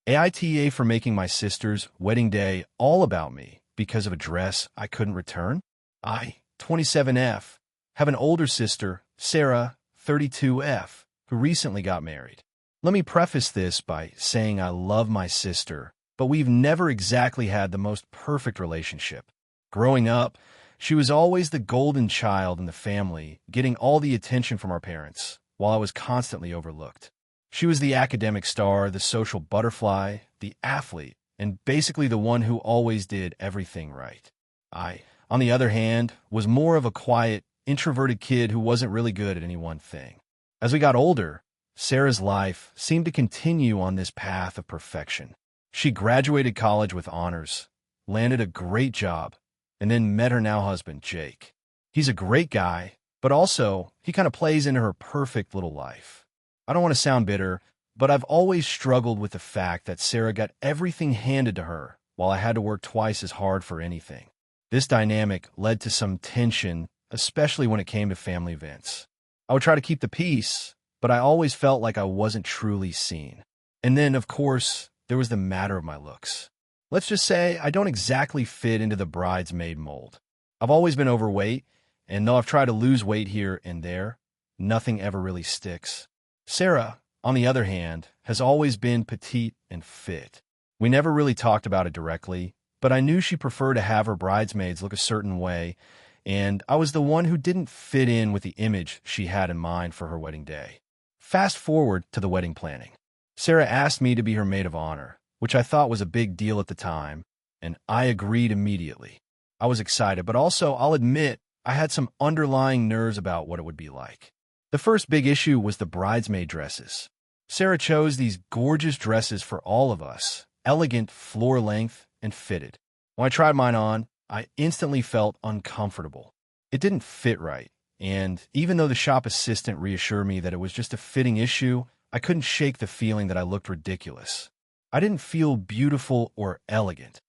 AITA for making my sister's wedding day all about me because of a dress I couldn't return? I, 27F, have an older sister, Sarah, 32F, who recently got married. Let me preface this by saying I love my sister, but we've never exactly had the most perfect relationship. Growing up, she was always the golden child in the family, getting all the attention from our parents, while I was constantly overlooked. She was the academic star, the social butterfly, the athlete, and basically the one who always did everything right. I, on the other hand, was more of a quiet, introverted kid who wasn't really good at any one thing. As we got older, Sarah's life seemed to continue on this path of perfection. She graduated college with honors, landed a great job, and then met her now husband, Jake. He's a great guy, but also he kind of plays into her perfect little life. I don't want to sound bitter, but I've always struggled with the fact that Sarah got everything handed to her while I had to work twice as hard for anything. This dynamic led to some tension, especially when it came to family events. I would try to keep the peace, but I always felt like I wasn't truly seen. And then, of course, there was the matter of my looks. Let's just say I don't exactly fit into the bridesmaid mold. I've always been overweight, and though I've tried to lose weight here and there, nothing ever really sticks. Sarah, on the other hand, has always been petite and fit. We never really talked about it directly, but I knew she preferred to have her bridesmaids look a certain way, and I was the one who didn't fit in with the image she had in mind for her wedding day. Fast forward to the wedding planning. Sarah asked me to be her maid of honor, which I thought was a big deal at the time, and I agreed immediately. I was excited, but also, I'll admit, I had some underlying nerves about what it would be like. The first big issue was the bridesmaid dresses. Sarah chose these gorgeous dresses for all of us, elegant, floor-length, and fitted. When I tried mine on, I instantly felt uncomfortable. It didn't fit right, and even though the shop assistant reassured me that it was just a fitting issue, I couldn't shake the feeling that I looked ridiculous. I didn't feel beautiful or elegant.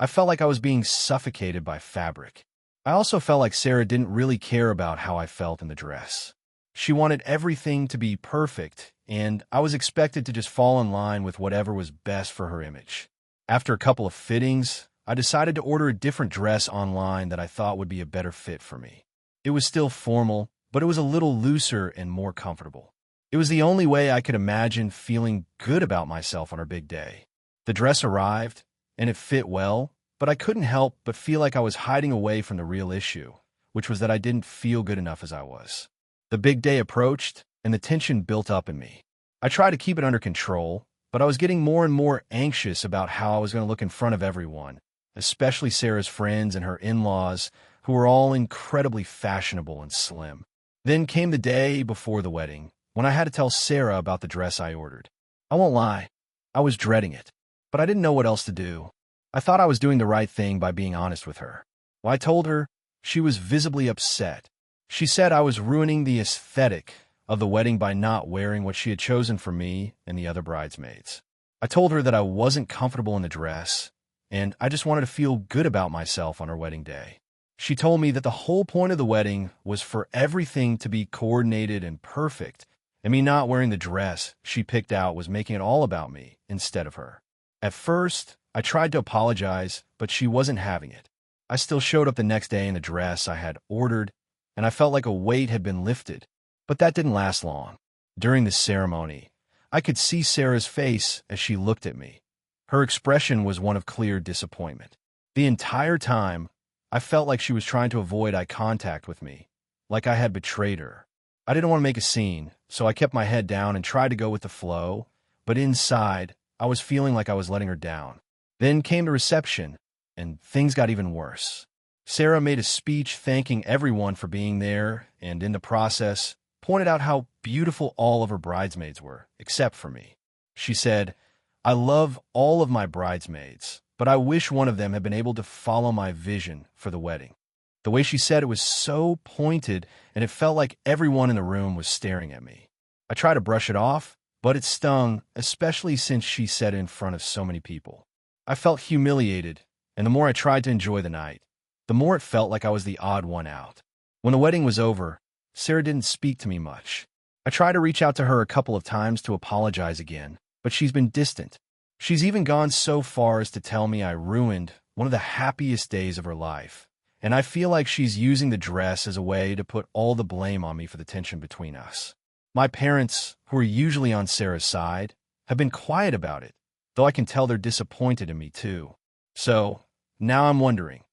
I felt like I was being suffocated by fabric. I also felt like Sarah didn't really care about how I felt in the dress. She wanted everything to be perfect, and I was expected to just fall in line with whatever was best for her image. After a couple of fittings, I decided to order a different dress online that I thought would be a better fit for me. It was still formal, but it was a little looser and more comfortable. It was the only way I could imagine feeling good about myself on our big day. The dress arrived, and it fit well, but I couldn't help but feel like I was hiding away from the real issue, which was that I didn't feel good enough as I was. The big day approached, and the tension built up in me. I tried to keep it under control, but I was getting more and more anxious about how I was going to look in front of everyone, especially Sarah's friends and her in-laws, who were all incredibly fashionable and slim. Then came the day before the wedding, when I had to tell Sarah about the dress I ordered. I won't lie, I was dreading it, but I didn't know what else to do. I thought I was doing the right thing by being honest with her. When I told her, she was visibly upset. She said I was ruining the aesthetic of the wedding by not wearing what she had chosen for me and the other bridesmaids. I told her that I wasn't comfortable in the dress, and I just wanted to feel good about myself on her wedding day. She told me that the whole point of the wedding was for everything to be coordinated and perfect, and me not wearing the dress she picked out was making it all about me instead of her. At first, I tried to apologize, but she wasn't having it. I still showed up the next day in the dress I had ordered, and I felt like a weight had been lifted. But that didn't last long. During the ceremony, I could see Sarah's face as she looked at me. Her expression was one of clear disappointment. The entire time, I felt like she was trying to avoid eye contact with me, like I had betrayed her. I didn't want to make a scene, so I kept my head down and tried to go with the flow, but inside, I was feeling like I was letting her down. Then came the reception, and things got even worse. Sarah made a speech thanking everyone for being there, and in the process, pointed out how beautiful all of her bridesmaids were, except for me. She said, "I love all of my bridesmaids, but I wish one of them had been able to follow my vision for the wedding." The way she said it was so pointed, and it felt like everyone in the room was staring at me. I tried to brush it off, but it stung, especially since she said it in front of so many people. I felt humiliated, and the more I tried to enjoy the night, the more it felt like I was the odd one out. When the wedding was over, Sarah didn't speak to me much. I tried to reach out to her a couple of times to apologize again, but she's been distant. She's even gone so far as to tell me I ruined one of the happiest days of her life. And I feel like she's using the dress as a way to put all the blame on me for the tension between us. My parents, who are usually on Sarah's side, have been quiet about it, though I can tell they're disappointed in me too. So, now I'm wondering,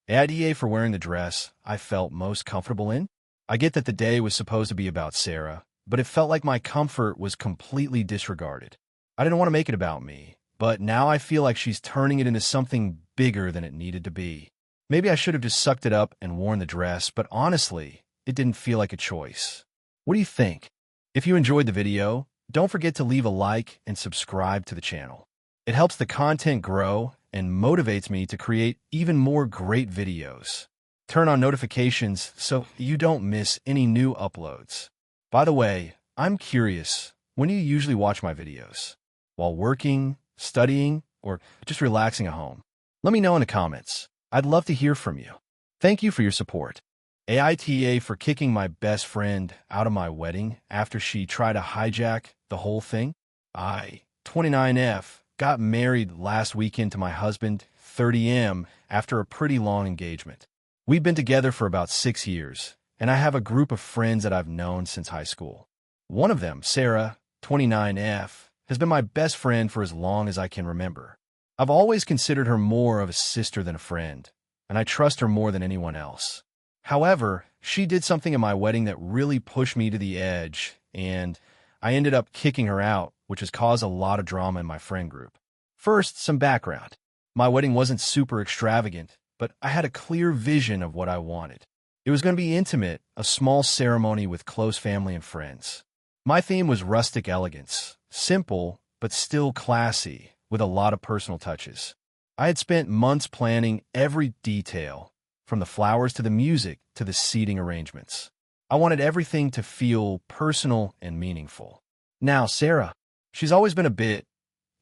AITA for wearing the dress I felt most comfortable in? I get that the day was supposed to be about Sarah, but it felt like my comfort was completely disregarded. I didn't want to make it about me, but now I feel like she's turning it into something bigger than it needed to be. Maybe I should have just sucked it up and worn the dress, but honestly, it didn't feel like a choice. What do you think? If you enjoyed the video, don't forget to leave a like and subscribe to the channel. It helps the content grow and motivates me to create even more great videos. Turn on notifications so you don't miss any new uploads. By the way, I'm curious, when do you usually watch my videos? While working, studying, or just relaxing at home? Let me know in the comments. I'd love to hear from you. Thank you for your support. AITA for kicking my best friend out of my wedding after she tried to hijack the whole thing. I, 29F, got married last weekend to my husband, 30M, after a pretty long engagement. We've been together for about 6 years, and I have a group of friends that I've known since high school. One of them, Sarah, 29F, has been my best friend for as long as I can remember. I've always considered her more of a sister than a friend, and I trust her more than anyone else. However, she did something at my wedding that really pushed me to the edge, and I ended up kicking her out, which has caused a lot of drama in my friend group. First, some background. My wedding wasn't super extravagant, but I had a clear vision of what I wanted. It was going to be intimate, a small ceremony with close family and friends. My theme was rustic elegance, simple, but still classy, with a lot of personal touches. I had spent months planning every detail, from the flowers to the music to the seating arrangements. I wanted everything to feel personal and meaningful. Now, Sarah, she's always been a bit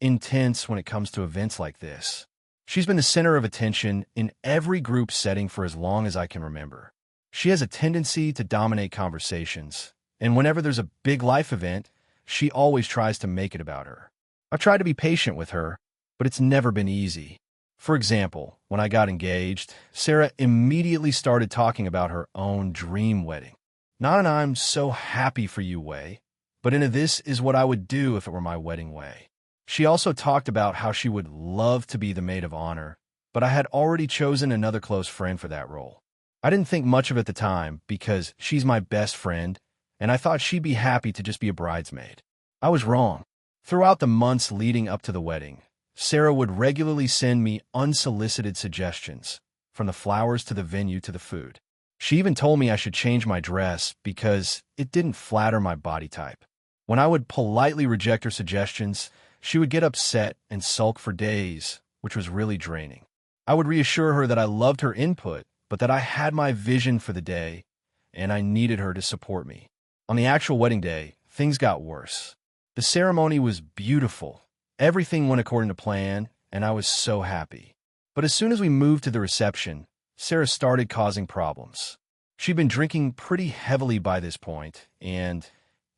intense when it comes to events like this. She's been the center of attention in every group setting for as long as I can remember. She has a tendency to dominate conversations, and whenever there's a big life event, she always tries to make it about her. I've tried to be patient with her, but it's never been easy. For example, when I got engaged, Sarah immediately started talking about her own dream wedding. Not an "I'm so happy for you" way, but in a "this is what I would do if it were my wedding" way. She also talked about how she would love to be the maid of honor, but I had already chosen another close friend for that role. I didn't think much of it at the time because she's my best friend, and I thought she'd be happy to just be a bridesmaid. I was wrong. Throughout the months leading up to the wedding, Sarah would regularly send me unsolicited suggestions, from the flowers to the venue to the food. She even told me I should change my dress because it didn't flatter my body type. When I would politely reject her suggestions, she would get upset and sulk for days, which was really draining. I would reassure her that I loved her input, but that I had my vision for the day, and I needed her to support me. On the actual wedding day, things got worse. The ceremony was beautiful. Everything went according to plan, and I was so happy. But as soon as we moved to the reception, Sarah started causing problems. She'd been drinking pretty heavily by this point, and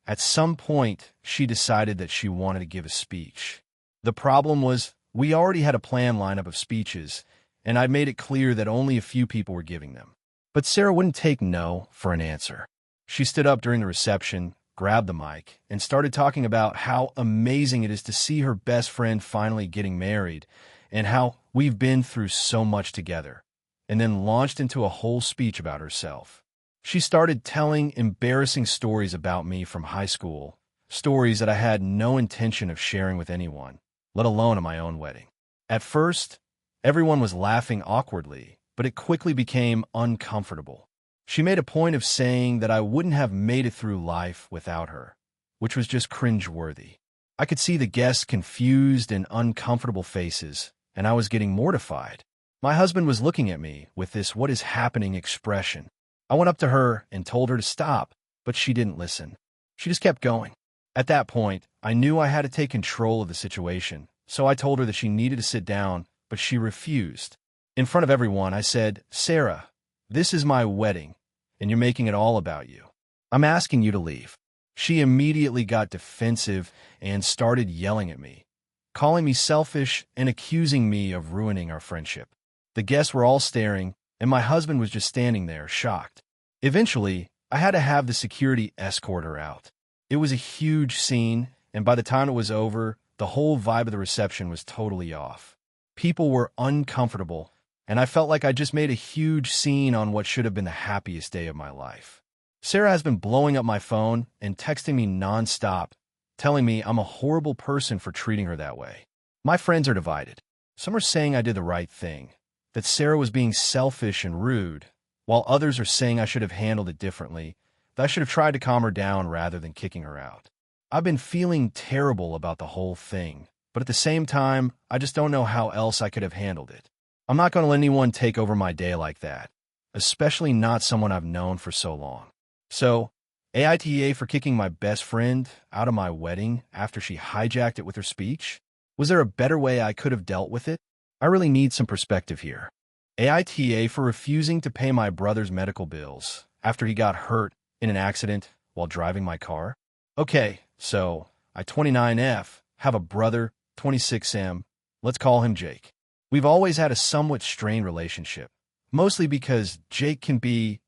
at some point, she decided that she wanted to give a speech. The problem was, we already had a planned lineup of speeches, and I'd made it clear that only a few people were giving them. But Sarah wouldn't take no for an answer. She stood up during the reception, grabbed the mic, and started talking about how amazing it is to see her best friend finally getting married, and how we've been through so much together, and then launched into a whole speech about herself. She started telling embarrassing stories about me from high school, stories that I had no intention of sharing with anyone, let alone at my own wedding. At first, everyone was laughing awkwardly, but it quickly became uncomfortable. She made a point of saying that I wouldn't have made it through life without her, which was just cringe-worthy. I could see the guests' confused and uncomfortable faces, and I was getting mortified. My husband was looking at me with this "what is happening" expression. I went up to her and told her to stop, but she didn't listen. She just kept going. At that point, I knew I had to take control of the situation, so I told her that she needed to sit down, but she refused. In front of everyone, I said, "Sarah, this is my wedding, and you're making it all about you. I'm asking you to leave." She immediately got defensive and started yelling at me, calling me selfish and accusing me of ruining our friendship. The guests were all staring, and my husband was just standing there, shocked. Eventually, I had to have the security escort her out. It was a huge scene, and by the time it was over, the whole vibe of the reception was totally off. People were uncomfortable, and I felt like I just made a huge scene on what should have been the happiest day of my life. Sarah has been blowing up my phone and texting me nonstop, telling me I'm a horrible person for treating her that way. My friends are divided. Some are saying I did the right thing, that Sarah was being selfish and rude, while others are saying I should have handled it differently, that I should have tried to calm her down rather than kicking her out. I've been feeling terrible about the whole thing, but at the same time, I just don't know how else I could have handled it. I'm not going to let anyone take over my day like that, especially not someone I've known for so long. So, AITA for kicking my best friend out of my wedding after she hijacked it with her speech? Was there a better way I could have dealt with it? I really need some perspective here. AITA for refusing to pay my brother's medical bills after he got hurt in an accident while driving my car? Okay, so I 29F, have a brother, 26M, let's call him Jake. We've always had a somewhat strained relationship, mostly because Jake can be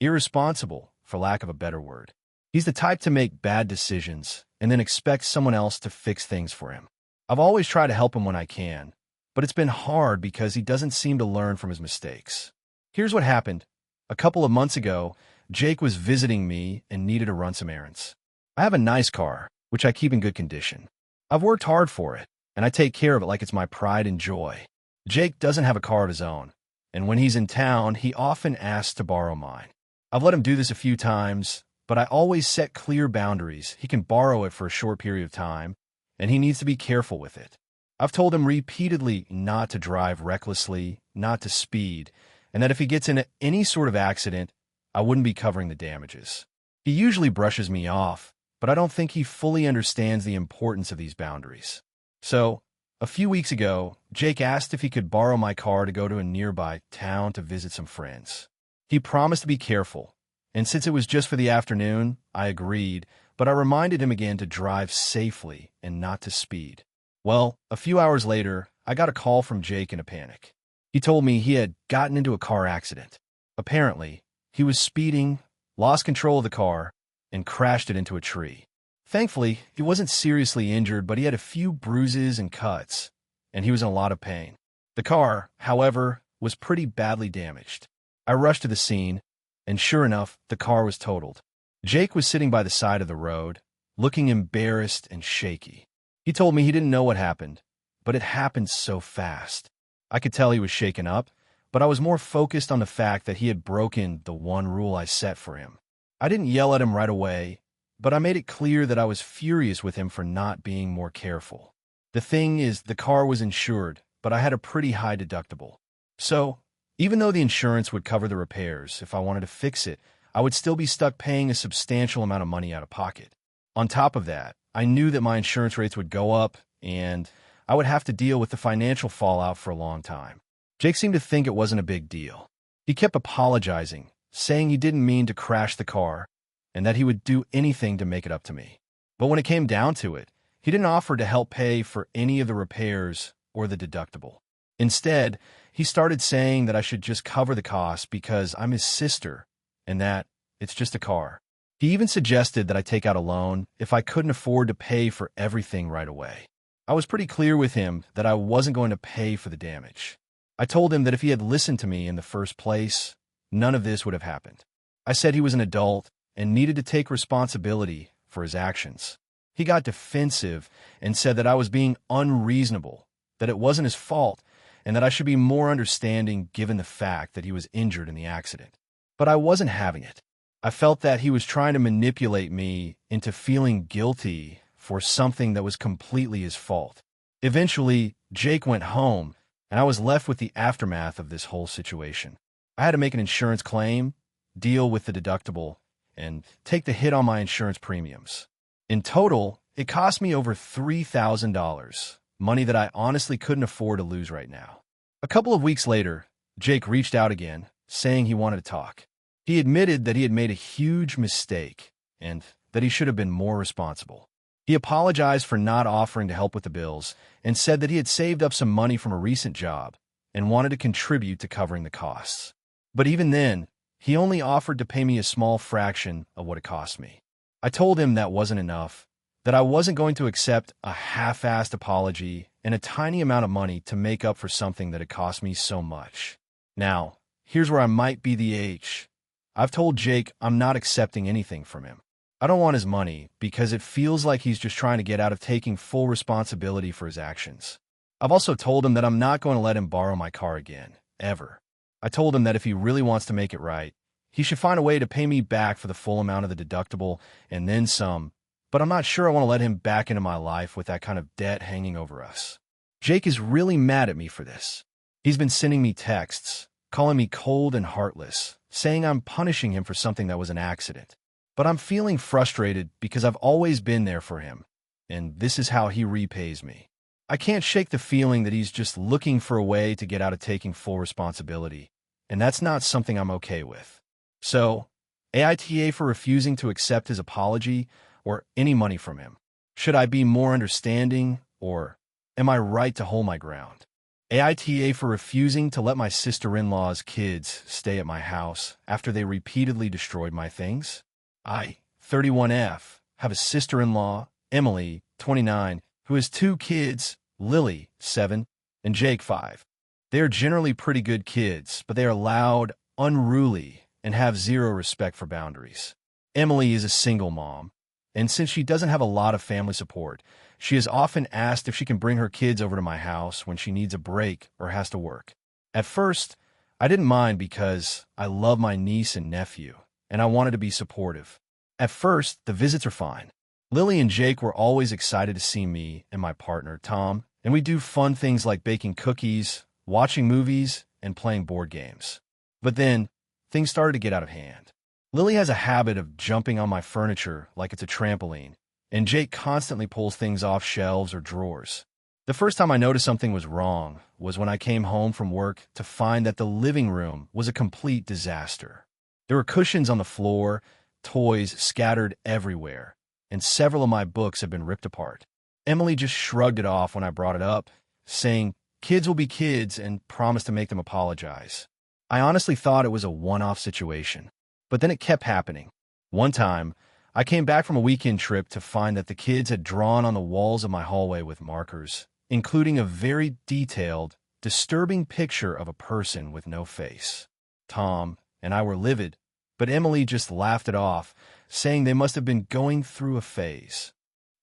irresponsible, for lack of a better word. He's the type to make bad decisions and then expect someone else to fix things for him. I've always tried to help him when I can, but it's been hard because he doesn't seem to learn from his mistakes. Here's what happened. A couple of months ago, Jake was visiting me and needed to run some errands. I have a nice car, which I keep in good condition. I've worked hard for it, and I take care of it like it's my pride and joy. Jake doesn't have a car of his own, and when he's in town, he often asks to borrow mine. I've let him do this a few times, but I always set clear boundaries. He can borrow it for a short period of time, and he needs to be careful with it. I've told him repeatedly not to drive recklessly, not to speed, and that if he gets into any sort of accident, I wouldn't be covering the damages. He usually brushes me off, but I don't think he fully understands the importance of these boundaries. So, a few weeks ago, Jake asked if he could borrow my car to go to a nearby town to visit some friends. He promised to be careful, and since it was just for the afternoon, I agreed, but I reminded him again to drive safely and not to speed. Well, a few hours later, I got a call from Jake in a panic. He told me he had gotten into a car accident. Apparently, he was speeding, lost control of the car, and crashed it into a tree. Thankfully, he wasn't seriously injured, but he had a few bruises and cuts, and he was in a lot of pain. The car, however, was pretty badly damaged. I rushed to the scene, and sure enough, the car was totaled. Jake was sitting by the side of the road, looking embarrassed and shaky. He told me he didn't know what happened, but it happened so fast. I could tell he was shaken up, but I was more focused on the fact that he had broken the one rule I set for him. I didn't yell at him right away, but I made it clear that I was furious with him for not being more careful. The thing is, the car was insured, but I had a pretty high deductible. So, even though the insurance would cover the repairs, if I wanted to fix it, I would still be stuck paying a substantial amount of money out of pocket. On top of that, I knew that my insurance rates would go up, and I would have to deal with the financial fallout for a long time. Jake seemed to think it wasn't a big deal. He kept apologizing, saying he didn't mean to crash the car, and that he would do anything to make it up to me. But when it came down to it, he didn't offer to help pay for any of the repairs or the deductible. Instead, he started saying that I should just cover the cost because I'm his sister and that it's just a car. He even suggested that I take out a loan if I couldn't afford to pay for everything right away. I was pretty clear with him that I wasn't going to pay for the damage. I told him that if he had listened to me in the first place, none of this would have happened. I said he was an adult and needed to take responsibility for his actions. He got defensive and said that I was being unreasonable, that it wasn't his fault, and that I should be more understanding given the fact that he was injured in the accident. But I wasn't having it. I felt that he was trying to manipulate me into feeling guilty for something that was completely his fault. Eventually, Jake went home, and I was left with the aftermath of this whole situation. I had to make an insurance claim, deal with the deductible, and take the hit on my insurance premiums. In total, it cost me over $3,000, money that I honestly couldn't afford to lose right now. A couple of weeks later, Jake reached out again, saying he wanted to talk. He admitted that he had made a huge mistake and that he should have been more responsible. He apologized for not offering to help with the bills and said that he had saved up some money from a recent job and wanted to contribute to covering the costs. But even then, he only offered to pay me a small fraction of what it cost me. I told him that wasn't enough, that I wasn't going to accept a half-assed apology and a tiny amount of money to make up for something that had cost me so much. Now, here's where I might be the H. I've told Jake I'm not accepting anything from him. I don't want his money because it feels like he's just trying to get out of taking full responsibility for his actions. I've also told him that I'm not going to let him borrow my car again, ever. I told him that if he really wants to make it right, he should find a way to pay me back for the full amount of the deductible and then some, but I'm not sure I want to let him back into my life with that kind of debt hanging over us. Jake is really mad at me for this. He's been sending me texts, calling me cold and heartless, saying I'm punishing him for something that was an accident. But I'm feeling frustrated because I've always been there for him, and this is how he repays me. I can't shake the feeling that he's just looking for a way to get out of taking full responsibility, and that's not something I'm okay with. So, AITA for refusing to accept his apology or any money from him. Should I be more understanding, or am I right to hold my ground? AITA for refusing to let my sister-in-law's kids stay at my house after they repeatedly destroyed my things. I, 31F, have a sister-in-law, Emily, 29, who has 2 kids, Lily, 7, and Jake, 5. They are generally pretty good kids, but they are loud, unruly, and have zero respect for boundaries. Emily is a single mom, and since she doesn't have a lot of family support, she is often asked if she can bring her kids over to my house when she needs a break or has to work. At first, I didn't mind because I love my niece and nephew, and I wanted to be supportive. At first, the visits are fine. Lily and Jake were always excited to see me and my partner, Tom, and we do fun things like baking cookies, watching movies, and playing board games. But then, things started to get out of hand. Lily has a habit of jumping on my furniture like it's a trampoline, and Jake constantly pulls things off shelves or drawers. The first time I noticed something was wrong was when I came home from work to find that the living room was a complete disaster. There were cushions on the floor, toys scattered everywhere, and several of my books had been ripped apart. Emily just shrugged it off when I brought it up, saying, "Kids will be kids," and promised to make them apologize. I honestly thought it was a one-off situation, but then it kept happening. One time, I came back from a weekend trip to find that the kids had drawn on the walls of my hallway with markers, including a very detailed, disturbing picture of a person with no face. Tom and I were livid, but Emily just laughed it off, saying they must have been going through a phase.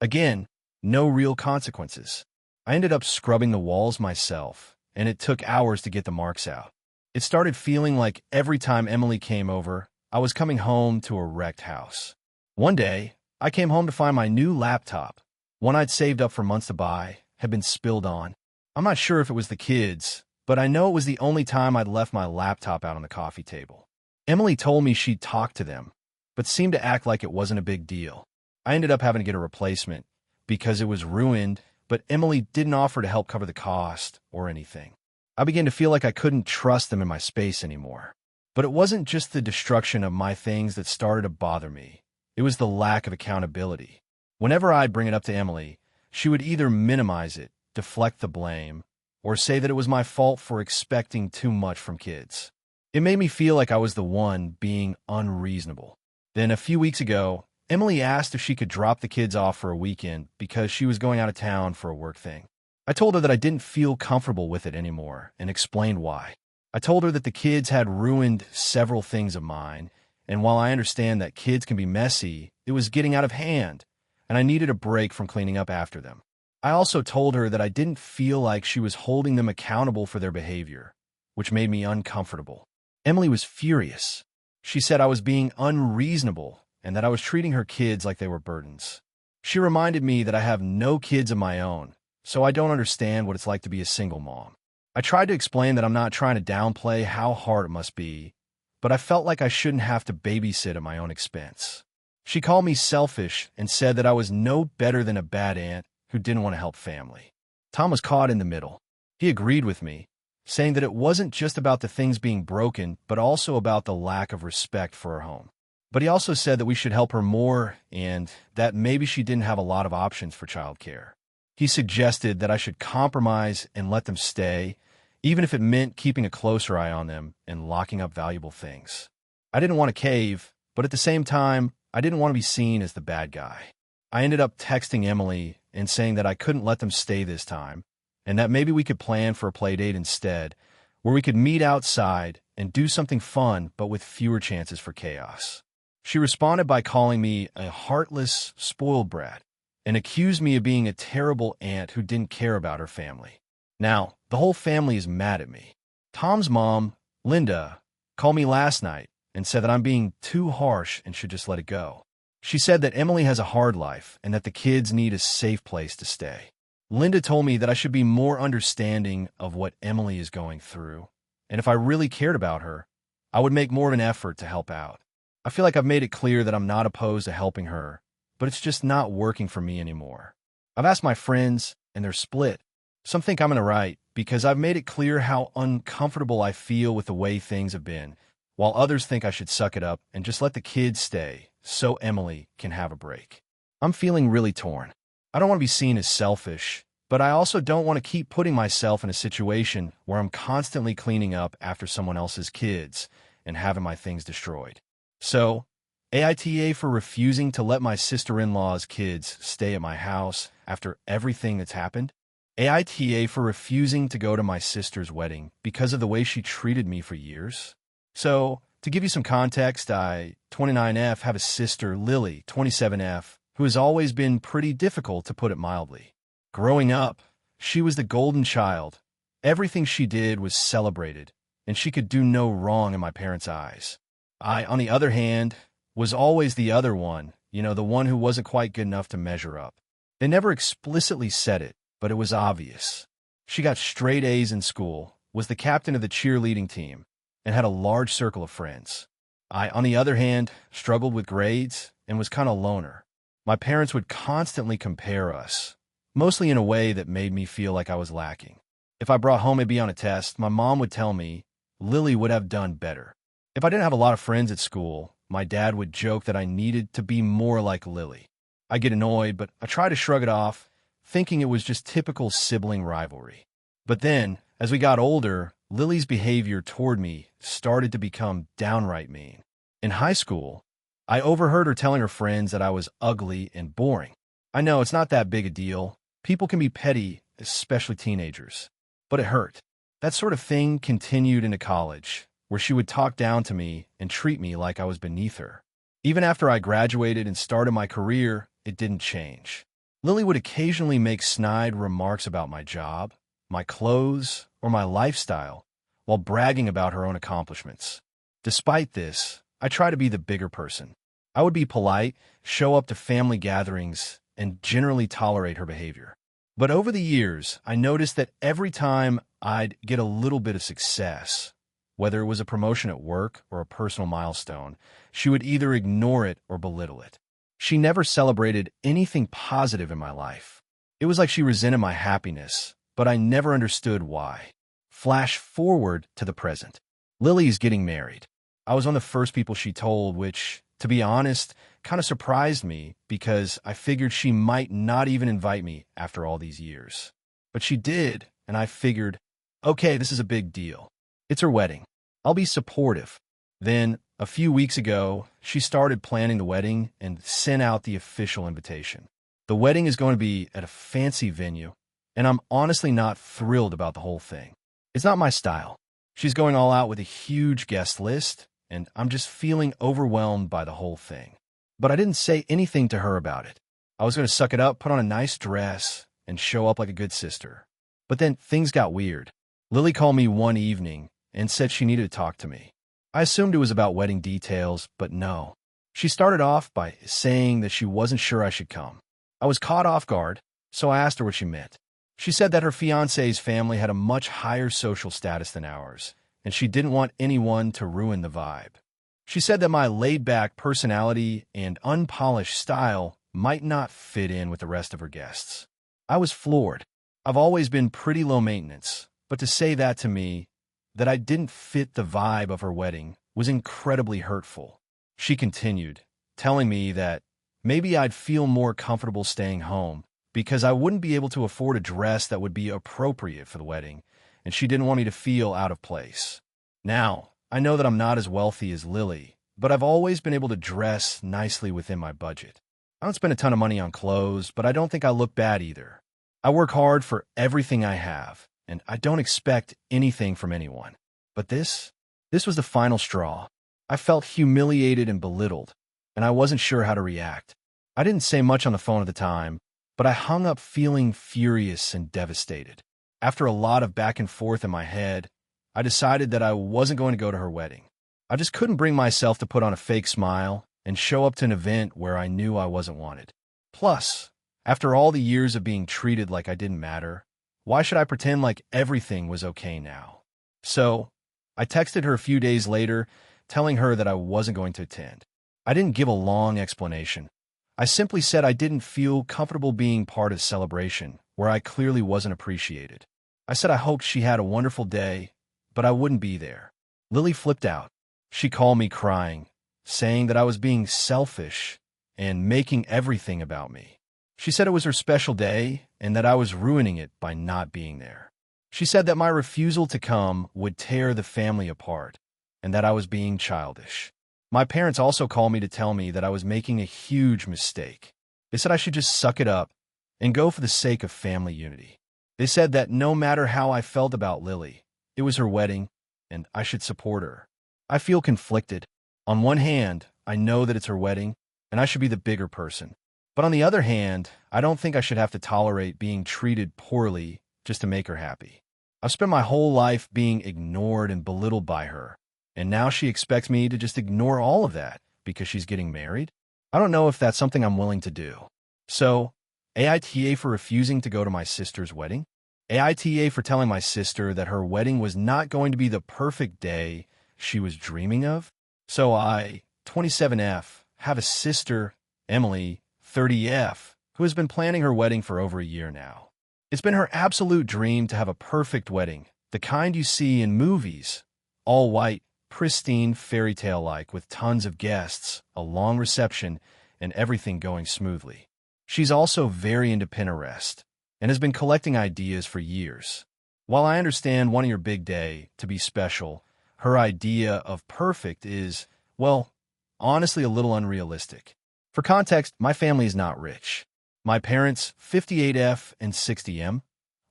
Again, no real consequences. I ended up scrubbing the walls myself, and it took hours to get the marks out. It started feeling like every time Emily came over, I was coming home to a wrecked house. One day, I came home to find my new laptop, one I'd saved up for months to buy, had been spilled on. I'm not sure if it was the kids, but I know it was the only time I'd left my laptop out on the coffee table. Emily told me she'd talked to them, but seemed to act like it wasn't a big deal. I ended up having to get a replacement because it was ruined, but Emily didn't offer to help cover the cost or anything. I began to feel like I couldn't trust them in my space anymore. But it wasn't just the destruction of my things that started to bother me. It was the lack of accountability. Whenever I'd bring it up to Emily, she would either minimize it, deflect the blame, or say that it was my fault for expecting too much from kids. It made me feel like I was the one being unreasonable. Then a few weeks ago, Emily asked if she could drop the kids off for a weekend because she was going out of town for a work thing. I told her that I didn't feel comfortable with it anymore and explained why. I told her that the kids had ruined several things of mine, and while I understand that kids can be messy, it was getting out of hand, and I needed a break from cleaning up after them. I also told her that I didn't feel like she was holding them accountable for their behavior, which made me uncomfortable. Emily was furious. She said I was being unreasonable and that I was treating her kids like they were burdens. She reminded me that I have no kids of my own, so I don't understand what it's like to be a single mom. I tried to explain that I'm not trying to downplay how hard it must be, but I felt like I shouldn't have to babysit at my own expense. She called me selfish and said that I was no better than a bad aunt who didn't want to help family. Tom was caught in the middle. He agreed with me, saying that it wasn't just about the things being broken, but also about the lack of respect for our home. But he also said that we should help her more and that maybe she didn't have a lot of options for childcare. He suggested that I should compromise and let them stay, even if it meant keeping a closer eye on them and locking up valuable things. I didn't want to cave, but at the same time, I didn't want to be seen as the bad guy. I ended up texting Emily and saying that I couldn't let them stay this time, and that maybe we could plan for a play date instead, where we could meet outside and do something fun but with fewer chances for chaos. She responded by calling me a heartless, spoiled brat and accused me of being a terrible aunt who didn't care about her family. Now, the whole family is mad at me. Tom's mom, Linda, called me last night and said that I'm being too harsh and should just let it go. She said that Emily has a hard life and that the kids need a safe place to stay. Linda told me that I should be more understanding of what Emily is going through, and if I really cared about her, I would make more of an effort to help out. I feel like I've made it clear that I'm not opposed to helping her, but it's just not working for me anymore. I've asked my friends, and they're split. Some think I'm in the right because I've made it clear how uncomfortable I feel with the way things have been, while others think I should suck it up and just let the kids stay so Emily can have a break. I'm feeling really torn. I don't want to be seen as selfish, but I also don't want to keep putting myself in a situation where I'm constantly cleaning up after someone else's kids and having my things destroyed. So, AITA for refusing to let my sister-in-law's kids stay at my house after everything that's happened. AITA for refusing to go to my sister's wedding because of the way she treated me for years. So, to give you some context, I, 29F, have a sister, Lily, 27F, who has always been pretty difficult, to put it mildly. Growing up, she was the golden child. Everything she did was celebrated, and she could do no wrong in my parents' eyes. I, on the other hand, was always the other one, the one who wasn't quite good enough to measure up. They never explicitly said it, but it was obvious. She got straight A's in school, was the captain of the cheerleading team, and had a large circle of friends. I, on the other hand, struggled with grades and was kind of a loner. My parents would constantly compare us, mostly in a way that made me feel like I was lacking. If I brought home a B on a test, my mom would tell me Lily would have done better. If I didn't have a lot of friends at school, my dad would joke that I needed to be more like Lily. I get annoyed, but I try to shrug it off, thinking it was just typical sibling rivalry. But then, as we got older, Lily's behavior toward me started to become downright mean. In high school, I overheard her telling her friends that I was ugly and boring. I know it's not that big a deal. People can be petty, especially teenagers. But it hurt. That sort of thing continued into college, where she would talk down to me and treat me like I was beneath her. Even after I graduated and started my career, it didn't change. Lily would occasionally make snide remarks about my job, my clothes, or my lifestyle, while bragging about her own accomplishments. Despite this, I try to be the bigger person. I would be polite, show up to family gatherings, and generally tolerate her behavior. But over the years, I noticed that every time I'd get a little bit of success, whether it was a promotion at work or a personal milestone, she would either ignore it or belittle it. She never celebrated anything positive in my life. It was like she resented my happiness, but I never understood why. Flash forward to the present. Lily is getting married. I was one of the first people she told, which, to be honest, kind of surprised me because I figured she might not even invite me after all these years. But she did, and I figured, okay, this is a big deal. It's her wedding. I'll be supportive. Then, a few weeks ago, she started planning the wedding and sent out the official invitation. The wedding is going to be at a fancy venue, and I'm honestly not thrilled about the whole thing. It's not my style. She's going all out with a huge guest list, and I'm just feeling overwhelmed by the whole thing. But I didn't say anything to her about it. I was going to suck it up, put on a nice dress, and show up like a good sister. But then things got weird. Lily called me one evening and said she needed to talk to me. I assumed it was about wedding details, but no. She started off by saying that she wasn't sure I should come. I was caught off guard, so I asked her what she meant. She said that her fiancé's family had a much higher social status than ours, and she didn't want anyone to ruin the vibe. She said that my laid-back personality and unpolished style might not fit in with the rest of her guests. I was floored. I've always been pretty low maintenance, but to say that to me, that I didn't fit the vibe of her wedding, was incredibly hurtful. She continued, telling me that maybe I'd feel more comfortable staying home because I wouldn't be able to afford a dress that would be appropriate for the wedding, and she didn't want me to feel out of place. Now, I know that I'm not as wealthy as Lily, but I've always been able to dress nicely within my budget. I don't spend a ton of money on clothes, but I don't think I look bad either. I work hard for everything I have, and I don't expect anything from anyone. But this was the final straw. I felt humiliated and belittled, and I wasn't sure how to react. I didn't say much on the phone at the time, but I hung up feeling furious and devastated. After a lot of back and forth in my head, I decided that I wasn't going to go to her wedding. I just couldn't bring myself to put on a fake smile and show up to an event where I knew I wasn't wanted. Plus, after all the years of being treated like I didn't matter, why should I pretend like everything was okay now? So, I texted her a few days later, telling her that I wasn't going to attend. I didn't give a long explanation. I simply said I didn't feel comfortable being part of the celebration, where I clearly wasn't appreciated. I said I hoped she had a wonderful day, but I wouldn't be there. Lily flipped out. She called me crying, saying that I was being selfish and making everything about me. She said it was her special day and that I was ruining it by not being there. She said that my refusal to come would tear the family apart and that I was being childish. My parents also called me to tell me that I was making a huge mistake. They said I should just suck it up and go for the sake of family unity. They said that no matter how I felt about Lily, it was her wedding and I should support her. I feel conflicted. On one hand, I know that it's her wedding and I should be the bigger person. But on the other hand, I don't think I should have to tolerate being treated poorly just to make her happy. I've spent my whole life being ignored and belittled by her, and now she expects me to just ignore all of that because she's getting married? I don't know if that's something I'm willing to do. So, AITA for refusing to go to my sister's wedding? AITA for telling my sister that her wedding was not going to be the perfect day she was dreaming of? So I, 27F, have a sister, Emily, 30F, who has been planning her wedding for over a year now. It's been her absolute dream to have a perfect wedding, the kind you see in movies, all white, pristine, fairy tale-like, with tons of guests, a long reception, and everything going smoothly. She's also very into Pinterest and has been collecting ideas for years. While I understand wanting your big day to be special, her idea of perfect is, well, honestly a little unrealistic. For context, my family is not rich. My parents, 58F and 60M,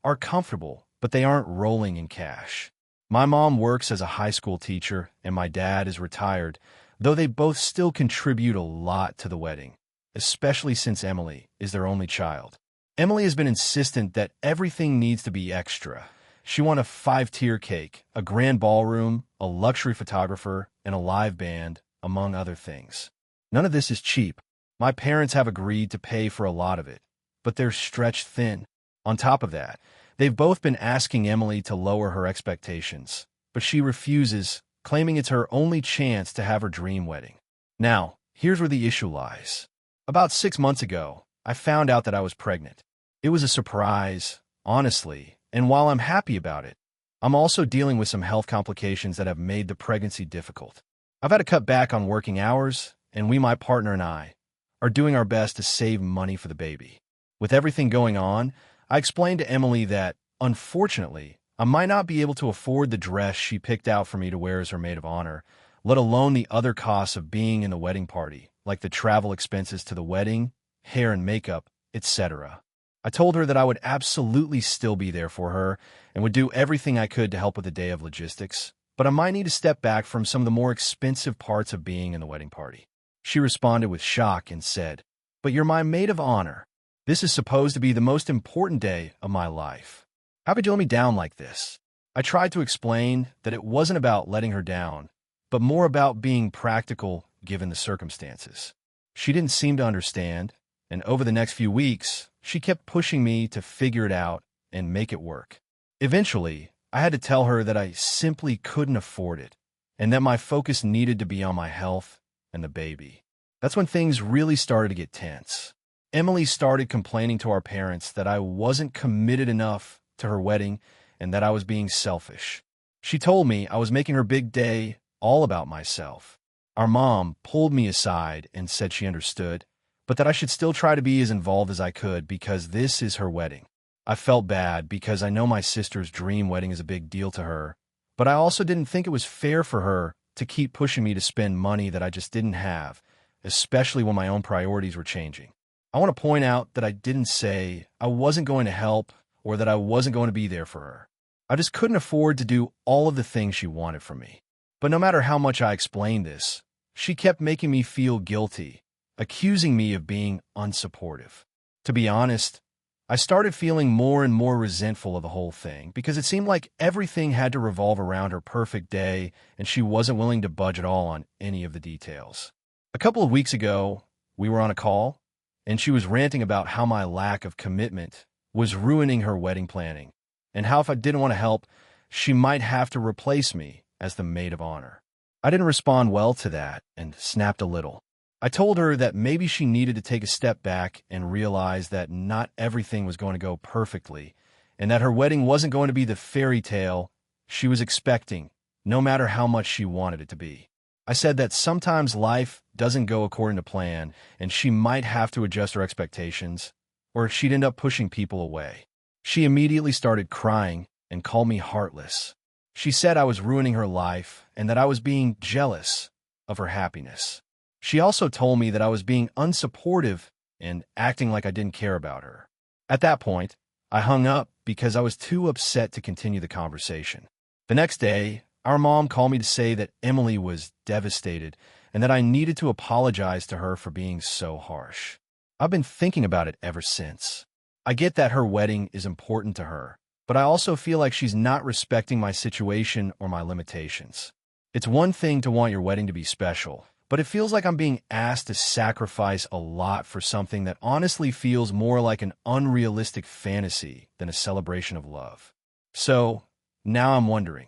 are comfortable, but they aren't rolling in cash. My mom works as a high school teacher, and my dad is retired, though they both still contribute a lot to the wedding, especially since Emily is their only child. Emily has been insistent that everything needs to be extra. She wanted a 5-tier cake, a grand ballroom, a luxury photographer, and a live band, among other things. None of this is cheap. My parents have agreed to pay for a lot of it, but they're stretched thin. On top of that, they've both been asking Emily to lower her expectations, but she refuses, claiming it's her only chance to have her dream wedding. Now, here's where the issue lies. About 6 months ago, I found out that I was pregnant. It was a surprise, honestly, and while I'm happy about it, I'm also dealing with some health complications that have made the pregnancy difficult. I've had to cut back on working hours, and my partner and I, are doing our best to save money for the baby. With everything going on, I explained to Emily that, unfortunately, I might not be able to afford the dress she picked out for me to wear as her maid of honor, let alone the other costs of being in the wedding party, like the travel expenses to the wedding, hair and makeup, etc. I told her that I would absolutely still be there for her and would do everything I could to help with the day of logistics, but I might need to step back from some of the more expensive parts of being in the wedding party. She responded with shock and said, "But you're my maid of honor. This is supposed to be the most important day of my life. How could you let me down like this?" I tried to explain that it wasn't about letting her down, but more about being practical given the circumstances. She didn't seem to understand, and over the next few weeks, she kept pushing me to figure it out and make it work. Eventually, I had to tell her that I simply couldn't afford it, and that my focus needed to be on my health and the baby. That's when things really started to get tense. Emily started complaining to our parents that I wasn't committed enough to her wedding and that I was being selfish. She told me I was making her big day all about myself. Our mom pulled me aside and said she understood, but that I should still try to be as involved as I could because this is her wedding. I felt bad because I know my sister's dream wedding is a big deal to her, but I also didn't think it was fair for her to keep pushing me to spend money that I just didn't have, especially when my own priorities were changing. I want to point out that I didn't say I wasn't going to help or that I wasn't going to be there for her. I just couldn't afford to do all of the things she wanted from me. But no matter how much I explained this, she kept making me feel guilty, accusing me of being unsupportive. To be honest, I started feeling more and more resentful of the whole thing because it seemed like everything had to revolve around her perfect day and she wasn't willing to budge at all on any of the details. A couple of weeks ago, we were on a call, and she was ranting about how my lack of commitment was ruining her wedding planning, and how if I didn't want to help, she might have to replace me as the maid of honor. I didn't respond well to that and snapped a little. I told her that maybe she needed to take a step back and realize that not everything was going to go perfectly, and that her wedding wasn't going to be the fairy tale she was expecting, no matter how much she wanted it to be. I said that sometimes life doesn't go according to plan, and she might have to adjust her expectations, or she'd end up pushing people away. She immediately started crying and called me heartless. She said I was ruining her life and that I was being jealous of her happiness. She also told me that I was being unsupportive and acting like I didn't care about her. At that point, I hung up because I was too upset to continue the conversation. The next day, our mom called me to say that Emily was devastated and that I needed to apologize to her for being so harsh. I've been thinking about it ever since. I get that her wedding is important to her, but I also feel like she's not respecting my situation or my limitations. It's one thing to want your wedding to be special, but it feels like I'm being asked to sacrifice a lot for something that honestly feels more like an unrealistic fantasy than a celebration of love. So, now I'm wondering,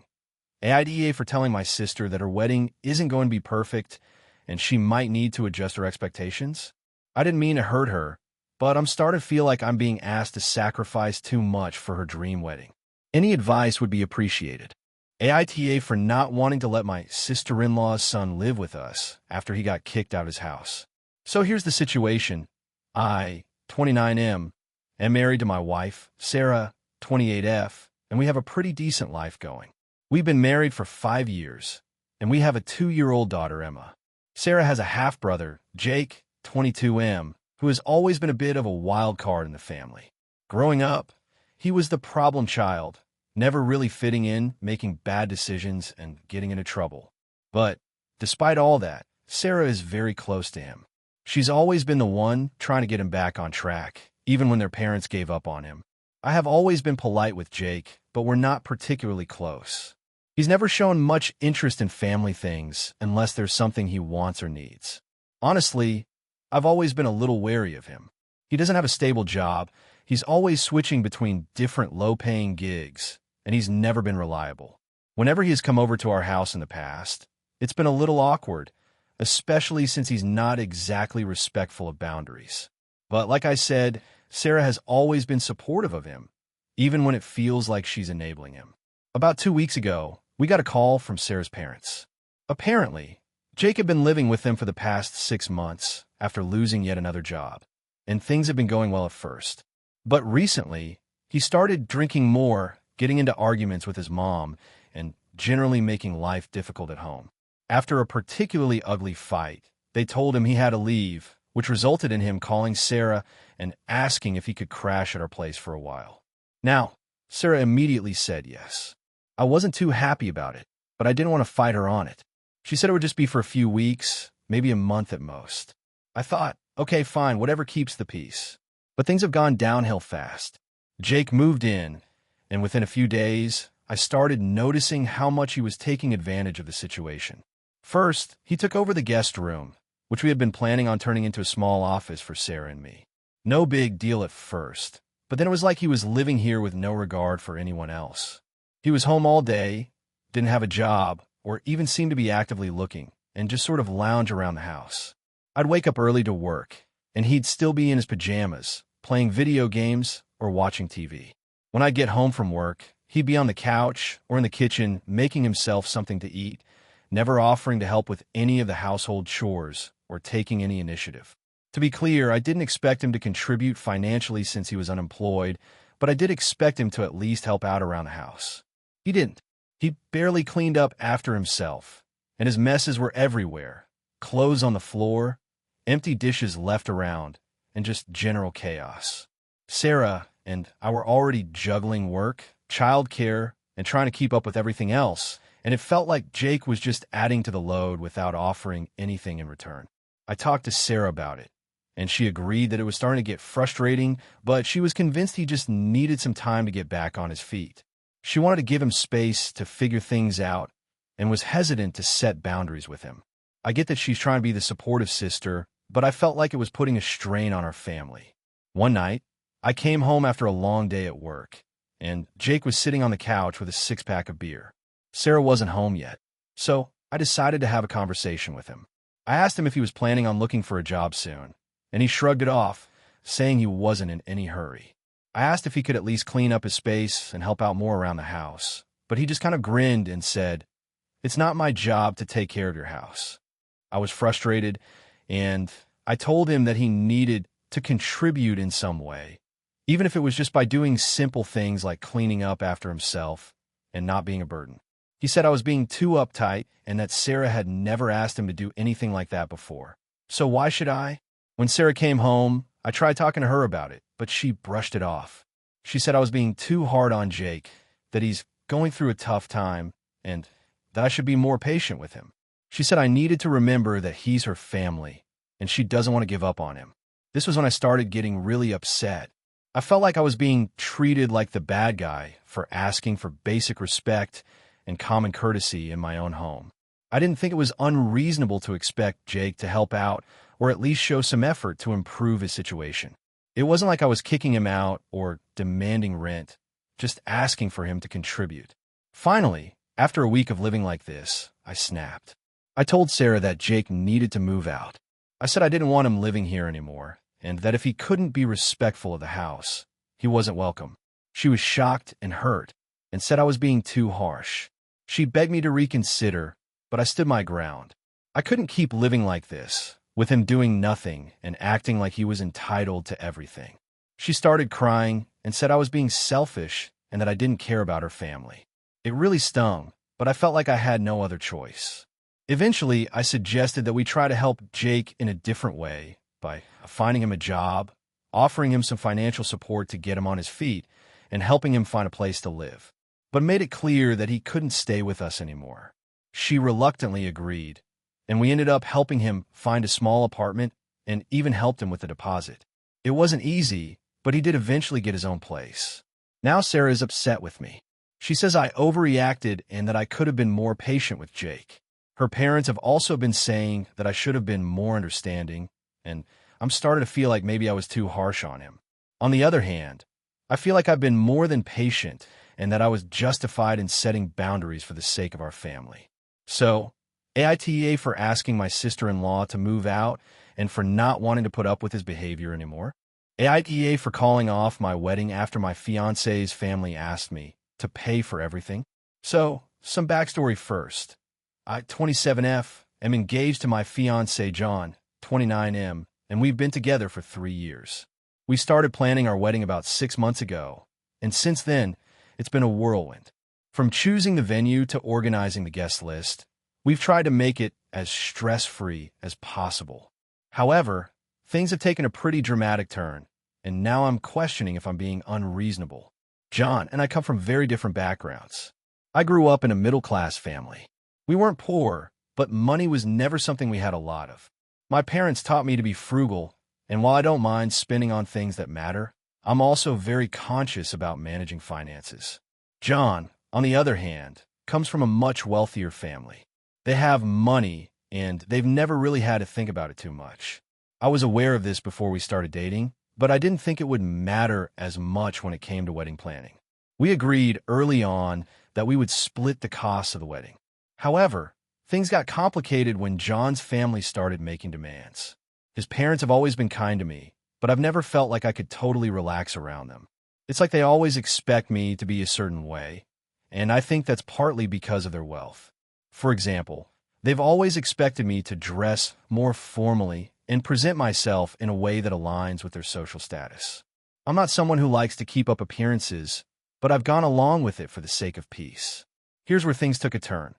AITA for telling my sister that her wedding isn't going to be perfect and she might need to adjust her expectations? I didn't mean to hurt her, but I'm starting to feel like I'm being asked to sacrifice too much for her dream wedding. Any advice would be appreciated. AITA for not wanting to let my sister-in-law's son live with us after he got kicked out of his house. So here's the situation. I, 29M, am married to my wife, Sarah, 28F, and we have a pretty decent life going. We've been married for 5 years, and we have a 2-year-old daughter, Emma. Sarah has a half-brother, Jake, 22M, who has always been a bit of a wild card in the family. Growing up, he was the problem child, never really fitting in, making bad decisions, and getting into trouble. But despite all that, Sarah is very close to him. She's always been the one trying to get him back on track, even when their parents gave up on him. I have always been polite with Jake, but we're not particularly close. He's never shown much interest in family things unless there's something he wants or needs. Honestly, I've always been a little wary of him. He doesn't have a stable job, he's always switching between different low-paying gigs, and he's never been reliable. Whenever he has come over to our house in the past, it's been a little awkward, especially since he's not exactly respectful of boundaries. But like I said, Sarah has always been supportive of him, even when it feels like she's enabling him. About 2 weeks ago, we got a call from Sarah's parents. Apparently, Jake had been living with them for the past 6 months after losing yet another job, and things had been going well at first. But recently, he started drinking more, getting into arguments with his mom, and generally making life difficult at home. After a particularly ugly fight, they told him he had to leave, which resulted in him calling Sarah and asking if he could crash at our place for a while. Now, Sarah immediately said yes. I wasn't too happy about it, but I didn't want to fight her on it. She said it would just be for a few weeks, maybe a month at most. I thought, okay, fine, whatever keeps the peace. But things have gone downhill fast. Jake moved in, and within a few days, I started noticing how much he was taking advantage of the situation. First, he took over the guest room, which we had been planning on turning into a small office for Sarah and me. No big deal at first, but then it was like he was living here with no regard for anyone else. He was home all day, didn't have a job, or even seemed to be actively looking, and just sort of lounge around the house. I'd wake up early to work, and he'd still be in his pajamas, playing video games or watching TV. When I'd get home from work, he'd be on the couch or in the kitchen making himself something to eat, never offering to help with any of the household chores or taking any initiative. To be clear, I didn't expect him to contribute financially since he was unemployed, but I did expect him to at least help out around the house. He didn't. He barely cleaned up after himself, and his messes were everywhere. Clothes on the floor, empty dishes left around, and just general chaos. Sarah and I were already juggling work, childcare, and trying to keep up with everything else, and it felt like Jake was just adding to the load without offering anything in return. I talked to Sarah about it, and she agreed that it was starting to get frustrating, but she was convinced he just needed some time to get back on his feet. She wanted to give him space to figure things out and was hesitant to set boundaries with him. I get that she's trying to be the supportive sister, but I felt like it was putting a strain on our family. One night, I came home after a long day at work, and Jake was sitting on the couch with a six-pack of beer. Sarah wasn't home yet, so I decided to have a conversation with him. I asked him if he was planning on looking for a job soon, and he shrugged it off, saying he wasn't in any hurry. I asked if he could at least clean up his space and help out more around the house, but he just kind of grinned and said, "It's not my job to take care of your house." I was frustrated, and I told him that he needed to contribute in some way, even if it was just by doing simple things like cleaning up after himself and not being a burden. He said I was being too uptight and that Sarah had never asked him to do anything like that before. So why should I? When Sarah came home, I tried talking to her about it, but she brushed it off. She said I was being too hard on Jake, that he's going through a tough time, and that I should be more patient with him. She said I needed to remember that he's her family, and she doesn't want to give up on him. This was when I started getting really upset. I felt like I was being treated like the bad guy for asking for basic respect and common courtesy in my own home. I didn't think it was unreasonable to expect Jake to help out or at least show some effort to improve his situation. It wasn't like I was kicking him out or demanding rent, just asking for him to contribute. Finally, after a week of living like this, I snapped. I told Sarah that Jake needed to move out. I said I didn't want him living here anymore, and that if he couldn't be respectful of the house, he wasn't welcome. She was shocked and hurt, and said I was being too harsh. She begged me to reconsider, but I stood my ground. I couldn't keep living like this, with him doing nothing and acting like he was entitled to everything. She started crying and said I was being selfish and that I didn't care about her family. It really stung, but I felt like I had no other choice. Eventually, I suggested that we try to help Jake in a different way by finding him a job, offering him some financial support to get him on his feet, and helping him find a place to live, but made it clear that he couldn't stay with us anymore. She reluctantly agreed, and we ended up helping him find a small apartment and even helped him with the deposit. It wasn't easy, but he did eventually get his own place. Now Sarah is upset with me. She says I overreacted and that I could have been more patient with Jake. Her parents have also been saying that I should have been more understanding, and I'm starting to feel like maybe I was too harsh on him. On the other hand, I feel like I've been more than patient and that I was justified in setting boundaries for the sake of our family. So, AITA for asking my sister-in-law to move out and for not wanting to put up with his behavior anymore. AITA for calling off my wedding after my fiancé's family asked me to pay for everything. So, some backstory first. I, 27F, am engaged to my fiancé John, 29M, and we've been together for 3 years. We started planning our wedding about 6 months ago, and since then, it's been a whirlwind. From choosing the venue to organizing the guest list, we've tried to make it as stress-free as possible. However, things have taken a pretty dramatic turn, and now I'm questioning if I'm being unreasonable. John and I come from very different backgrounds. I grew up in a middle-class family. We weren't poor, but money was never something we had a lot of. My parents taught me to be frugal, and while I don't mind spending on things that matter, I'm also very conscious about managing finances. John, on the other hand, comes from a much wealthier family. They have money, and they've never really had to think about it too much. I was aware of this before we started dating, but I didn't think it would matter as much when it came to wedding planning. We agreed early on that we would split the costs of the wedding. However, things got complicated when John's family started making demands. His parents have always been kind to me, but I've never felt like I could totally relax around them. It's like they always expect me to be a certain way, and I think that's partly because of their wealth. For example, They've always expected me to dress more formally and present myself in a way that aligns with their social status. I'm not someone who likes to keep up appearances, but I've gone along with it for the sake of peace. Here's where things took a turn.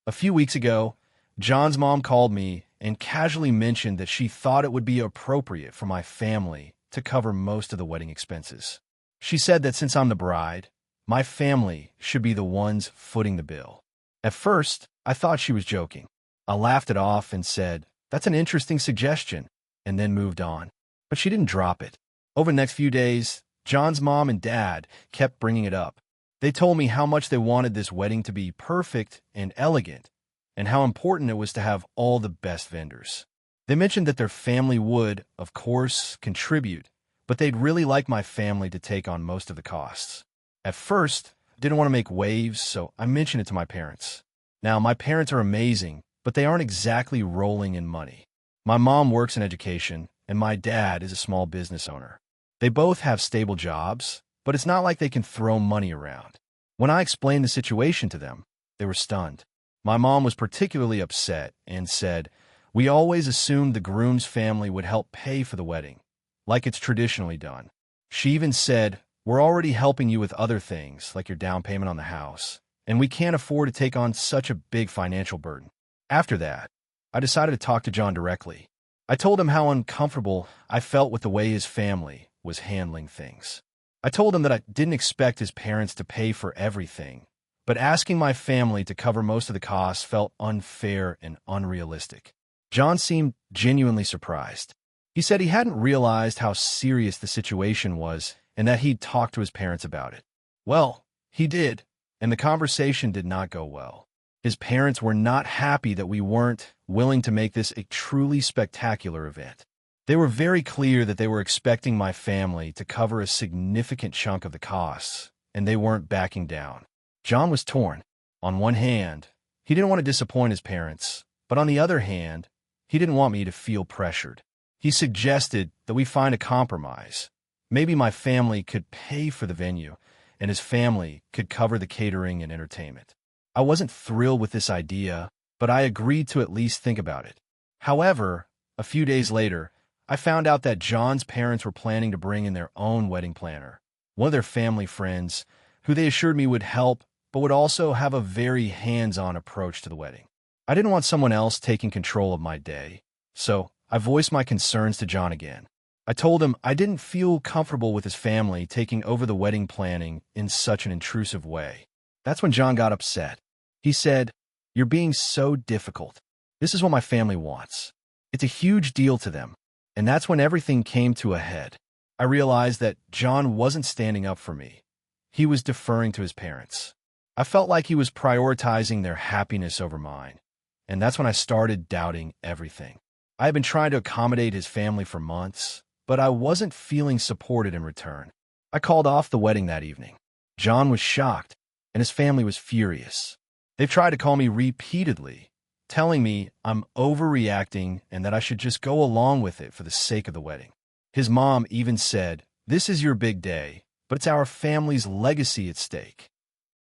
A few weeks ago, John's mom called me and casually mentioned that she thought it would be appropriate for my family to cover most of the wedding expenses. She said that since I'm the bride, my family should be the ones footing the bill. At first, I thought she was joking. I laughed it off and said, "That's an interesting suggestion," and then moved on. But she didn't drop it. Over the next few days, John's mom and dad kept bringing it up. They told me how much they wanted this wedding to be perfect and elegant, and how important it was to have all the best vendors. They mentioned that their family would, of course, contribute, but they'd really like my family to take on most of the costs. At first, I didn't want to make waves, so I mentioned it to my parents. Now, my parents are amazing, but they aren't exactly rolling in money. My mom works in education, and my dad is a small business owner. They both have stable jobs, but it's not like they can throw money around. When I explained the situation to them, they were stunned. My mom was particularly upset and said, "We always assumed the groom's family would help pay for the wedding, like it's traditionally done." She even said, "We're already helping you with other things, like your down payment on the house, and we can't afford to take on such a big financial burden." After that, I decided to talk to John directly. I told him how uncomfortable I felt with the way his family was handling things. I told him that I didn't expect his parents to pay for everything, but asking my family to cover most of the costs felt unfair and unrealistic. John seemed genuinely surprised. He said he hadn't realized how serious the situation was and that he'd talked to his parents about it. Well, he did, and the conversation did not go well. His parents were not happy that we weren't willing to make this a truly spectacular event. They were very clear that they were expecting my family to cover a significant chunk of the costs, and they weren't backing down. John was torn. On one hand, he didn't want to disappoint his parents, but on the other hand, he didn't want me to feel pressured. He suggested that we find a compromise. Maybe my family could pay for the venue, and his family could cover the catering and entertainment. I wasn't thrilled with this idea, but I agreed to at least think about it. However, a few days later, I found out that John's parents were planning to bring in their own wedding planner, one of their family friends, who they assured me would help, but would also have a very hands-on approach to the wedding. I didn't want someone else taking control of my day, so I voiced my concerns to John again. I told him I didn't feel comfortable with his family taking over the wedding planning in such an intrusive way. That's when John got upset. He said, "You're being so difficult. This is what my family wants. It's a huge deal to them." And that's when everything came to a head. I realized that John wasn't standing up for me. He was deferring to his parents. I felt like he was prioritizing their happiness over mine. And that's when I started doubting everything. I had been trying to accommodate his family for months, but I wasn't feeling supported in return. I called off the wedding that evening. John was shocked, and his family was furious. They've tried to call me repeatedly, telling me I'm overreacting and that I should just go along with it for the sake of the wedding. His mom even said, "This is your big day, but it's our family's legacy at stake."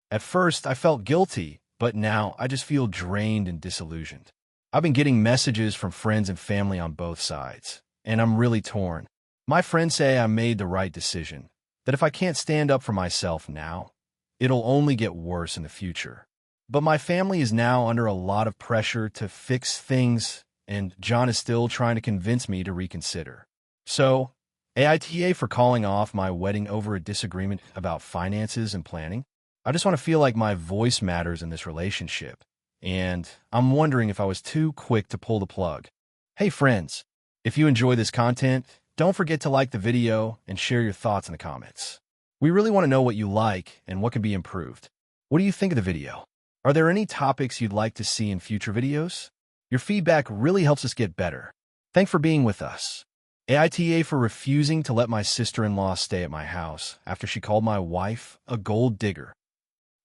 At first, I felt guilty, but now I just feel drained and disillusioned. I've been getting messages from friends and family on both sides, and I'm really torn. My friends say I made the right decision, that if I can't stand up for myself now, it'll only get worse in the future. But my family is now under a lot of pressure to fix things, and John is still trying to convince me to reconsider. So, AITA for calling off my wedding over a disagreement about finances and planning. I just want to feel like my voice matters in this relationship, and I'm wondering if I was too quick to pull the plug. Hey friends, if you enjoy this content, don't forget to like the video and share your thoughts in the comments. We really want to know what you like and what can be improved. What do you think of the video? Are there any topics you'd like to see in future videos? Your feedback really helps us get better. Thanks for being with us. AITA for refusing to let my sister-in-law stay at my house after she called my wife a gold digger.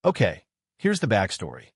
Okay, here's the backstory.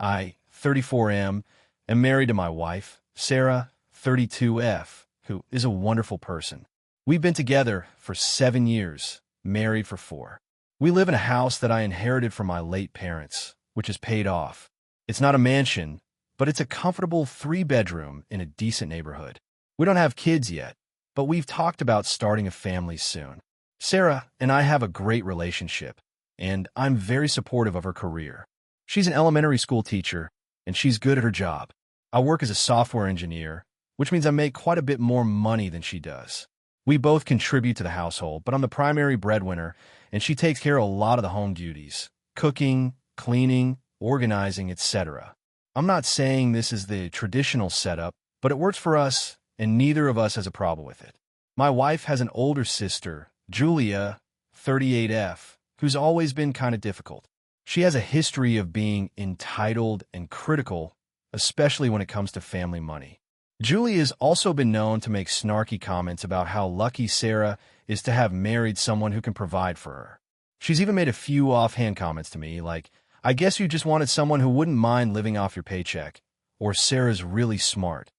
I, 34M, am married to my wife, Sarah, 32F, who is a wonderful person. We've been together for 7 years, married for 4. We live in a house that I inherited from my late parents, which is paid off. It's not a mansion, but it's a comfortable 3-bedroom in a decent neighborhood. We don't have kids yet, but we've talked about starting a family soon. Sarah and I have a great relationship, and I'm very supportive of her career. She's an elementary school teacher, and she's good at her job. I work as a software engineer, which means I make quite a bit more money than she does. We both contribute to the household, but I'm the primary breadwinner, and she takes care of a lot of the home duties: cooking, cleaning, organizing, etc. I'm not saying this is the traditional setup, but it works for us, and neither of us has a problem with it. My wife has an older sister, Julia, 38F, who's always been kind of difficult. She has a history of being entitled and critical, especially when it comes to family money. Julia has also been known to make snarky comments about how lucky Sarah is to have married someone who can provide for her. She's even made a few offhand comments to me, like, "I guess you just wanted someone who wouldn't mind living off your paycheck," or "Sarah's really smart.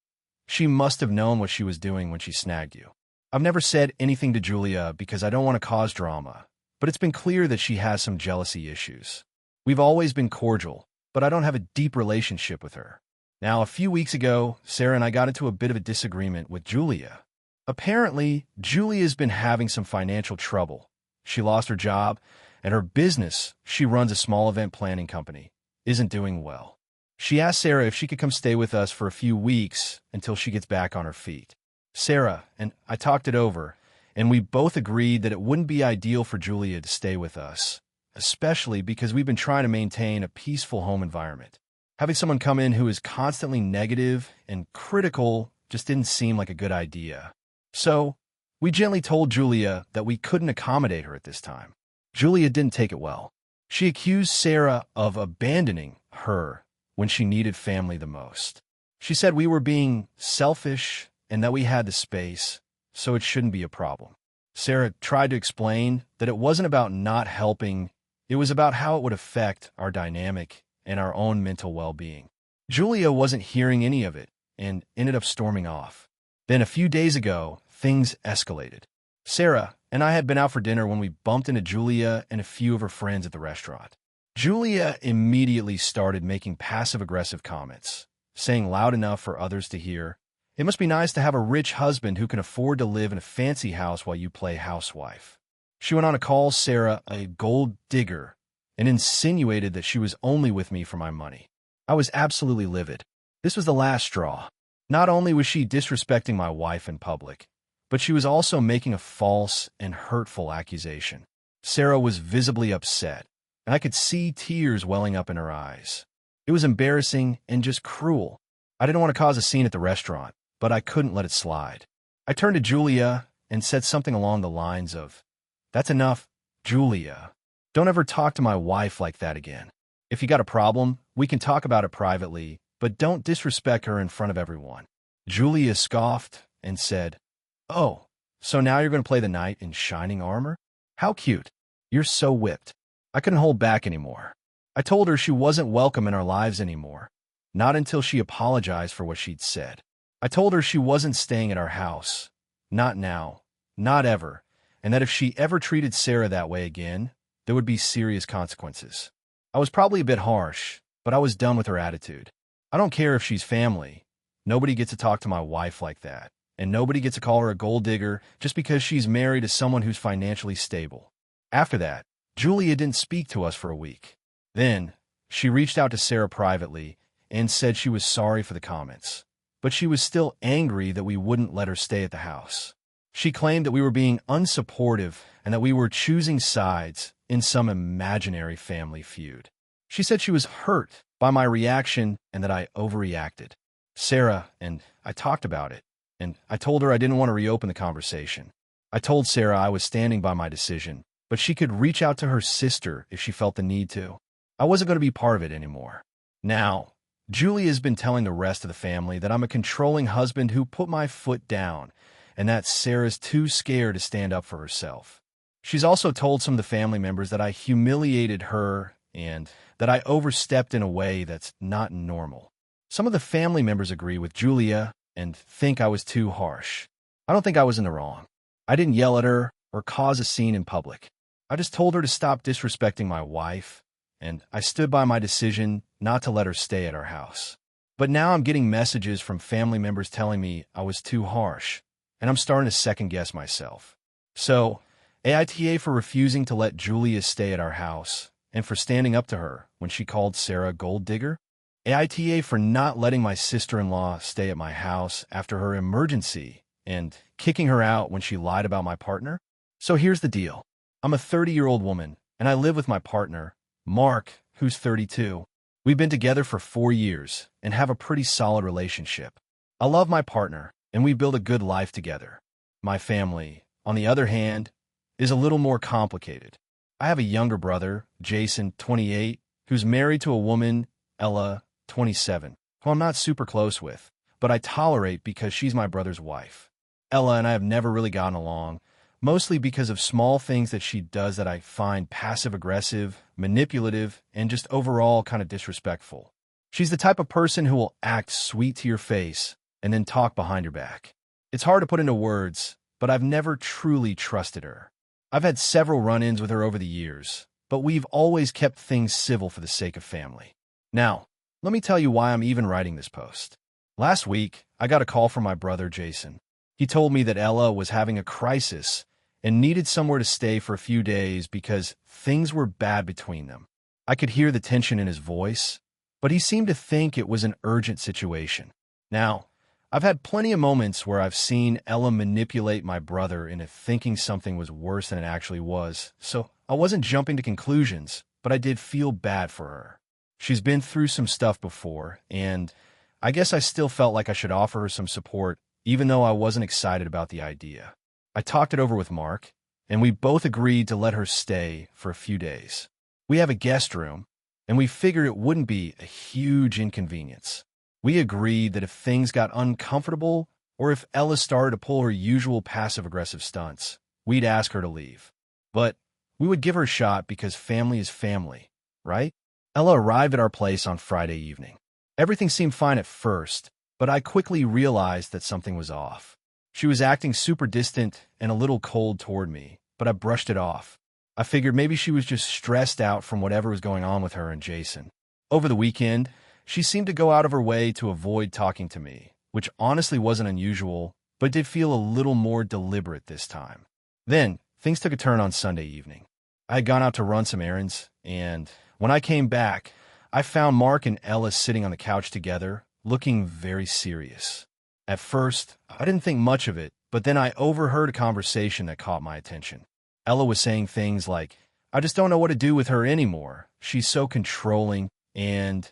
She must have known what she was doing when she snagged you." I've never said anything to Julia because I don't want to cause drama, but it's been clear that she has some jealousy issues. We've always been cordial, but I don't have a deep relationship with her. Now, a few weeks ago, Sarah and I got into a bit of a disagreement with Julia. Apparently, Julia's been having some financial trouble. She lost her job, and her business, she runs a small event planning company, isn't doing well. She asked Sarah if she could come stay with us for a few weeks until she gets back on her feet. Sarah and I talked it over, and we both agreed that it wouldn't be ideal for Julia to stay with us, especially because we've been trying to maintain a peaceful home environment. Having someone come in who is constantly negative and critical just didn't seem like a good idea. So, we gently told Julia that we couldn't accommodate her at this time. Julia didn't take it well. She accused Sarah of abandoning her when she needed family the most. She said we were being selfish and that we had the space, so it shouldn't be a problem. Sarah tried to explain that it wasn't about not helping, it was about how it would affect our dynamic and our own mental well-being. Julia wasn't hearing any of it and ended up storming off. Then a few days ago, things escalated. Sarah and I had been out for dinner when we bumped into Julia and a few of her friends at the restaurant. Julia immediately started making passive-aggressive comments, saying loud enough for others to hear, "It must be nice to have a rich husband who can afford to live in a fancy house while you play housewife." She went on to call Sarah a gold digger and insinuated that she was only with me for my money. I was absolutely livid. This was the last straw. Not only was she disrespecting my wife in public, but she was also making a false and hurtful accusation. Sarah was visibly upset, and I could see tears welling up in her eyes. It was embarrassing and just cruel. I didn't want to cause a scene at the restaurant, but I couldn't let it slide. I turned to Julia and said something along the lines of, "That's enough, Julia. Don't ever talk to my wife like that again. If you got a problem, we can talk about it privately, but don't disrespect her in front of everyone." Julia scoffed and said, "Oh, so now you're going to play the knight in shining armor? How cute. You're so whipped." I couldn't hold back anymore. I told her she wasn't welcome in our lives anymore, not until she apologized for what she'd said. I told her she wasn't staying at our house, not now, not ever, and that if she ever treated Sarah that way again, there would be serious consequences. I was probably a bit harsh, but I was done with her attitude. I don't care if she's family. Nobody gets to talk to my wife like that, and nobody gets to call her a gold digger just because she's married to someone who's financially stable. After that, Julia didn't speak to us for a week. Then, she reached out to Sarah privately and said she was sorry for the comments, but she was still angry that we wouldn't let her stay at the house. She claimed that we were being unsupportive and that we were choosing sides in some imaginary family feud. She said she was hurt by my reaction and that I overreacted. Sarah and I talked about it, and I told her I didn't want to reopen the conversation. I told Sarah I was standing by my decision, but she could reach out to her sister if she felt the need to. I wasn't going to be part of it anymore. Now, Julie has been telling the rest of the family that I'm a controlling husband who put my foot down, and that Sarah's too scared to stand up for herself. She's also told some of the family members that I humiliated her and that I overstepped in a way that's not normal. Some of the family members agree with Julia and think I was too harsh. I don't think I was in the wrong. I didn't yell at her or cause a scene in public. I just told her to stop disrespecting my wife, and I stood by my decision not to let her stay at our house. But now I'm getting messages from family members telling me I was too harsh, and I'm starting to second-guess myself. So, AITA for refusing to let Julia stay at our house, and for standing up to her when she called Sarah a gold digger. AITA for not letting my sister-in-law stay at my house after her emergency, and kicking her out when she lied about my partner. So here's the deal. I'm a 30-year-old woman, and I live with my partner, Mark, who's 32. We've been together for 4 years and have a pretty solid relationship. I love my partner, and we build a good life together. My family, on the other hand, is a little more complicated. I have a younger brother, Jason, 28, who's married to a woman, Ella, 27, who I'm not super close with, but I tolerate because she's my brother's wife. Ella and I have never really gotten along, mostly because of small things that she does that I find passive-aggressive, manipulative, and just overall kind of disrespectful. She's the type of person who will act sweet to your face and then talk behind your back. It's hard to put into words, but I've never truly trusted her. I've had several run-ins with her over the years, but we've always kept things civil for the sake of family. Now, let me tell you why I'm even writing this post. Last week, I got a call from my brother, Jason. He told me that Ella was having a crisis and needed somewhere to stay for a few days because things were bad between them. I could hear the tension in his voice, but he seemed to think it was an urgent situation. Now, I've had plenty of moments where I've seen Ella manipulate my brother into thinking something was worse than it actually was, so I wasn't jumping to conclusions, but I did feel bad for her. She's been through some stuff before, and I guess I still felt like I should offer her some support, even though I wasn't excited about the idea. I talked it over with Mark, and we both agreed to let her stay for a few days. We have a guest room, and we figured it wouldn't be a huge inconvenience. We agreed that if things got uncomfortable, or if Ella started to pull her usual passive-aggressive stunts, we'd ask her to leave. But we would give her a shot because family is family, right? Ella arrived at our place on Friday evening. Everything seemed fine at first, but I quickly realized that something was off. She was acting super distant and a little cold toward me, but I brushed it off. I figured maybe she was just stressed out from whatever was going on with her and Jason. Over the weekend, she seemed to go out of her way to avoid talking to me, which honestly wasn't unusual, but did feel a little more deliberate this time. Then, things took a turn on Sunday evening. I had gone out to run some errands, and when I came back, I found Mark and Ella sitting on the couch together, looking very serious. At first, I didn't think much of it, but then I overheard a conversation that caught my attention. Ella was saying things like, "I just don't know what to do with her anymore. She's so controlling, and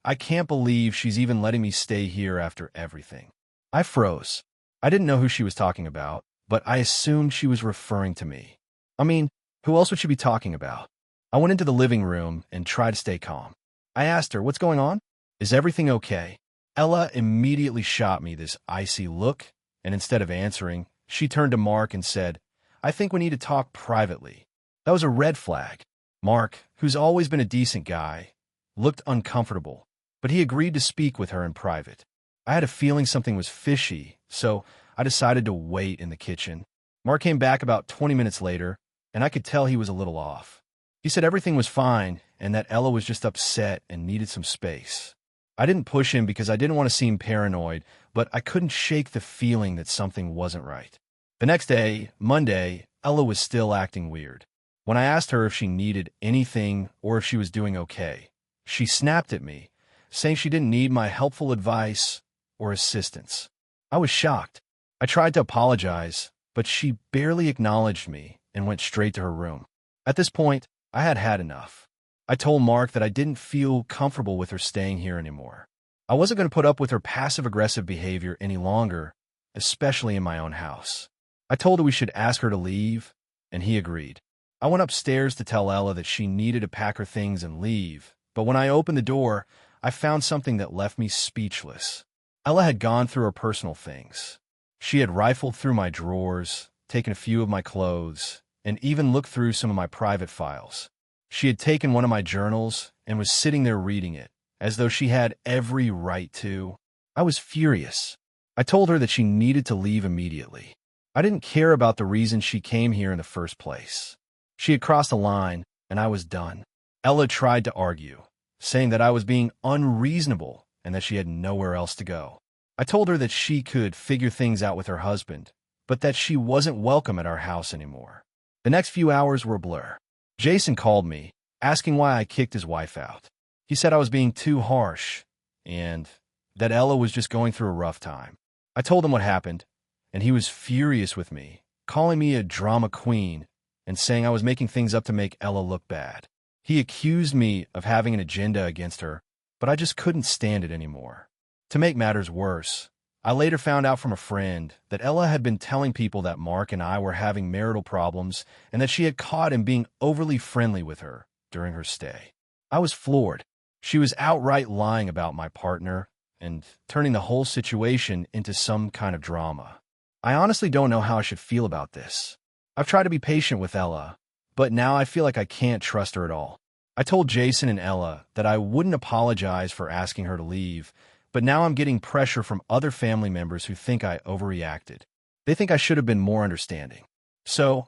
I can't believe she's even letting me stay here after everything." I froze. I didn't know who she was talking about, but I assumed she was referring to me. I mean, who else would she be talking about? I went into the living room and tried to stay calm. I asked her, "What's going on? Is everything okay?" Ella immediately shot me this icy look, and instead of answering, she turned to Mark and said, "I think we need to talk privately." That was a red flag. Mark, who's always been a decent guy, looked uncomfortable, but he agreed to speak with her in private. I had a feeling something was fishy, so I decided to wait in the kitchen. Mark came back about 20 minutes later, and I could tell he was a little off. He said everything was fine and that Ella was just upset and needed some space. I didn't push him because I didn't want to seem paranoid, but I couldn't shake the feeling that something wasn't right. The next day, Monday, Ella was still acting weird. When I asked her if she needed anything or if she was doing okay, she snapped at me, saying she didn't need my helpful advice or assistance. I was shocked. I tried to apologize, but she barely acknowledged me and went straight to her room. At this point, I had had enough. I told Mark that I didn't feel comfortable with her staying here anymore. I wasn't going to put up with her passive-aggressive behavior any longer, especially in my own house. I told her we should ask her to leave, and he agreed. I went upstairs to tell Ella that she needed to pack her things and leave, but when I opened the door, I found something that left me speechless. Ella had gone through her personal things. She had rifled through my drawers, taken a few of my clothes, and even looked through some of my private files. She had taken one of my journals and was sitting there reading it, as though she had every right to. I was furious. I told her that she needed to leave immediately. I didn't care about the reason she came here in the first place. She had crossed a line, and I was done. Ella tried to argue, saying that I was being unreasonable and that she had nowhere else to go. I told her that she could figure things out with her husband, but that she wasn't welcome at our house anymore. The next few hours were a blur. Jason called me, asking why I kicked his wife out. He said I was being too harsh, and that Ella was just going through a rough time. I told him what happened, and he was furious with me, calling me a drama queen and saying I was making things up to make Ella look bad. He accused me of having an agenda against her, but I just couldn't stand it anymore. To make matters worse, I later found out from a friend that Ella had been telling people that Mark and I were having marital problems and that she had caught him being overly friendly with her during her stay. I was floored. She was outright lying about my partner and turning the whole situation into some kind of drama. I honestly don't know how I should feel about this. I've tried to be patient with Ella, but now I feel like I can't trust her at all. I told Jason and Ella that I wouldn't apologize for asking her to leave, but now I'm getting pressure from other family members who think I overreacted. They think I should have been more understanding. So,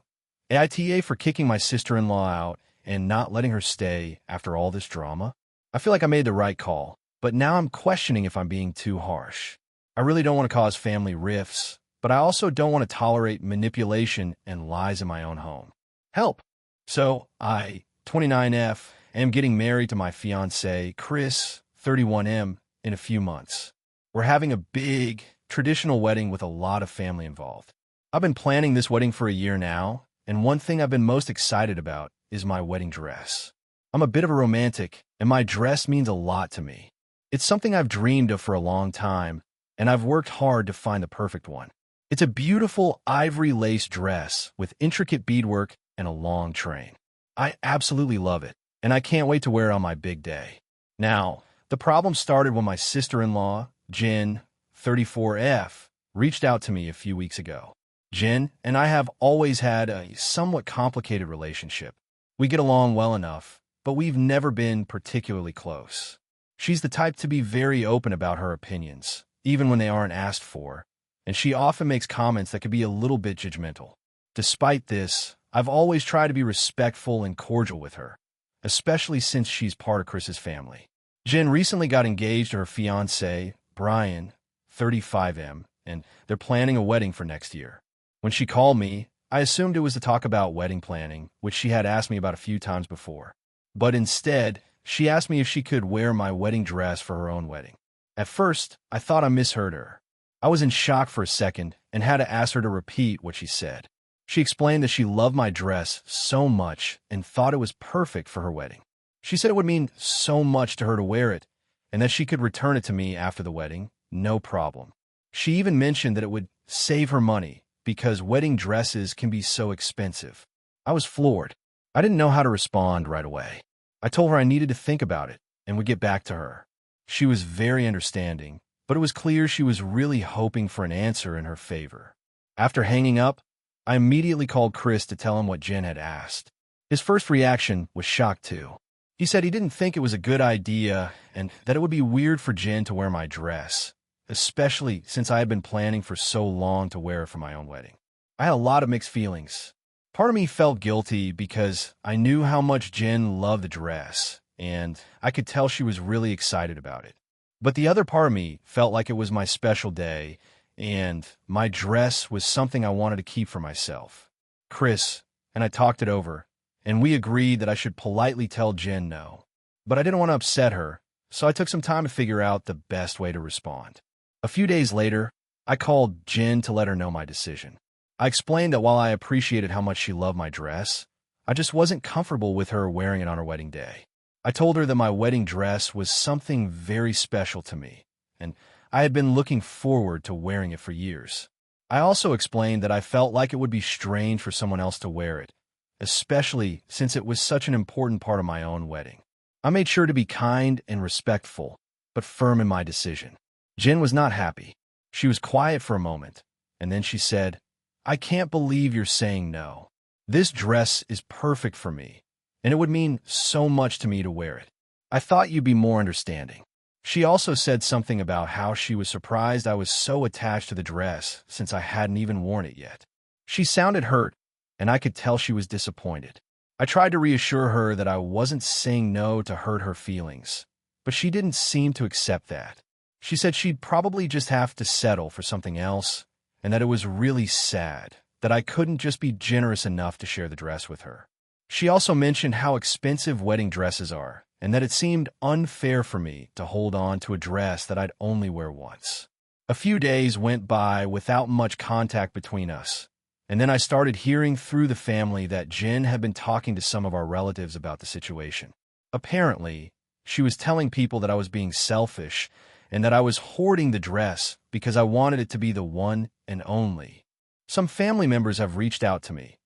AITA for kicking my sister-in-law out and not letting her stay after all this drama? I feel like I made the right call, but now I'm questioning if I'm being too harsh. I really don't want to cause family rifts, but I also don't want to tolerate manipulation and lies in my own home. Help! So, I, 29F, am getting married to my fiancé, Chris, 31M, in a few months. We're having a big, traditional wedding with a lot of family involved. I've been planning this wedding for a year now, and one thing I've been most excited about is my wedding dress. I'm a bit of a romantic, and my dress means a lot to me. It's something I've dreamed of for a long time, and I've worked hard to find the perfect one. It's a beautiful ivory lace dress with intricate beadwork and a long train. I absolutely love it, and I can't wait to wear it on my big day. Now, the problem started when my sister-in-law, Jen, 34F, reached out to me a few weeks ago. Jen and I have always had a somewhat complicated relationship. We get along well enough, but we've never been particularly close. She's the type to be very open about her opinions, even when they aren't asked for, and she often makes comments that could be a little bit judgmental. Despite this, I've always tried to be respectful and cordial with her, especially since she's part of Chris's family. Jen recently got engaged to her fiancé, Brian, 35M, and they're planning a wedding for next year. When she called me, I assumed it was to talk about wedding planning, which she had asked me about a few times before. But instead, she asked me if she could wear my wedding dress for her own wedding. At first, I thought I misheard her. I was in shock for a second and had to ask her to repeat what she said. She explained that she loved my dress so much and thought it was perfect for her wedding. She said it would mean so much to her to wear it, and that she could return it to me after the wedding, no problem. She even mentioned that it would save her money because wedding dresses can be so expensive. I was floored. I didn't know how to respond right away. I told her I needed to think about it and would get back to her. She was very understanding, but it was clear she was really hoping for an answer in her favor. After hanging up, I immediately called Chris to tell him what Jen had asked. His first reaction was shock too. He said he didn't think it was a good idea and that it would be weird for Jen to wear my dress, especially since I had been planning for so long to wear it for my own wedding. I had a lot of mixed feelings. Part of me felt guilty because I knew how much Jen loved the dress, and I could tell she was really excited about it. But the other part of me felt like it was my special day, and my dress was something I wanted to keep for myself. Chris and I talked it over, and we agreed that I should politely tell Jen no. But I didn't want to upset her, so I took some time to figure out the best way to respond. A few days later, I called Jen to let her know my decision. I explained that while I appreciated how much she loved my dress, I just wasn't comfortable with her wearing it on her wedding day. I told her that my wedding dress was something very special to me, and I had been looking forward to wearing it for years. I also explained that I felt like it would be strange for someone else to wear it, especially since it was such an important part of my own wedding. I made sure to be kind and respectful, but firm in my decision. Jen was not happy. She was quiet for a moment, and then she said, "I can't believe you're saying no. This dress is perfect for me, and it would mean so much to me to wear it. I thought you'd be more understanding." She also said something about how she was surprised I was so attached to the dress since I hadn't even worn it yet. She sounded hurt, and I could tell she was disappointed. I tried to reassure her that I wasn't saying no to hurt her feelings, but she didn't seem to accept that. She said she'd probably just have to settle for something else, and that it was really sad that I couldn't just be generous enough to share the dress with her. She also mentioned how expensive wedding dresses are, and that it seemed unfair for me to hold on to a dress that I'd only wear once. A few days went by without much contact between us, and then I started hearing through the family that Jen had been talking to some of our relatives about the situation. Apparently, she was telling people that I was being selfish and that I was hoarding the dress because I wanted it to be the one and only. Some family members have reached out to me,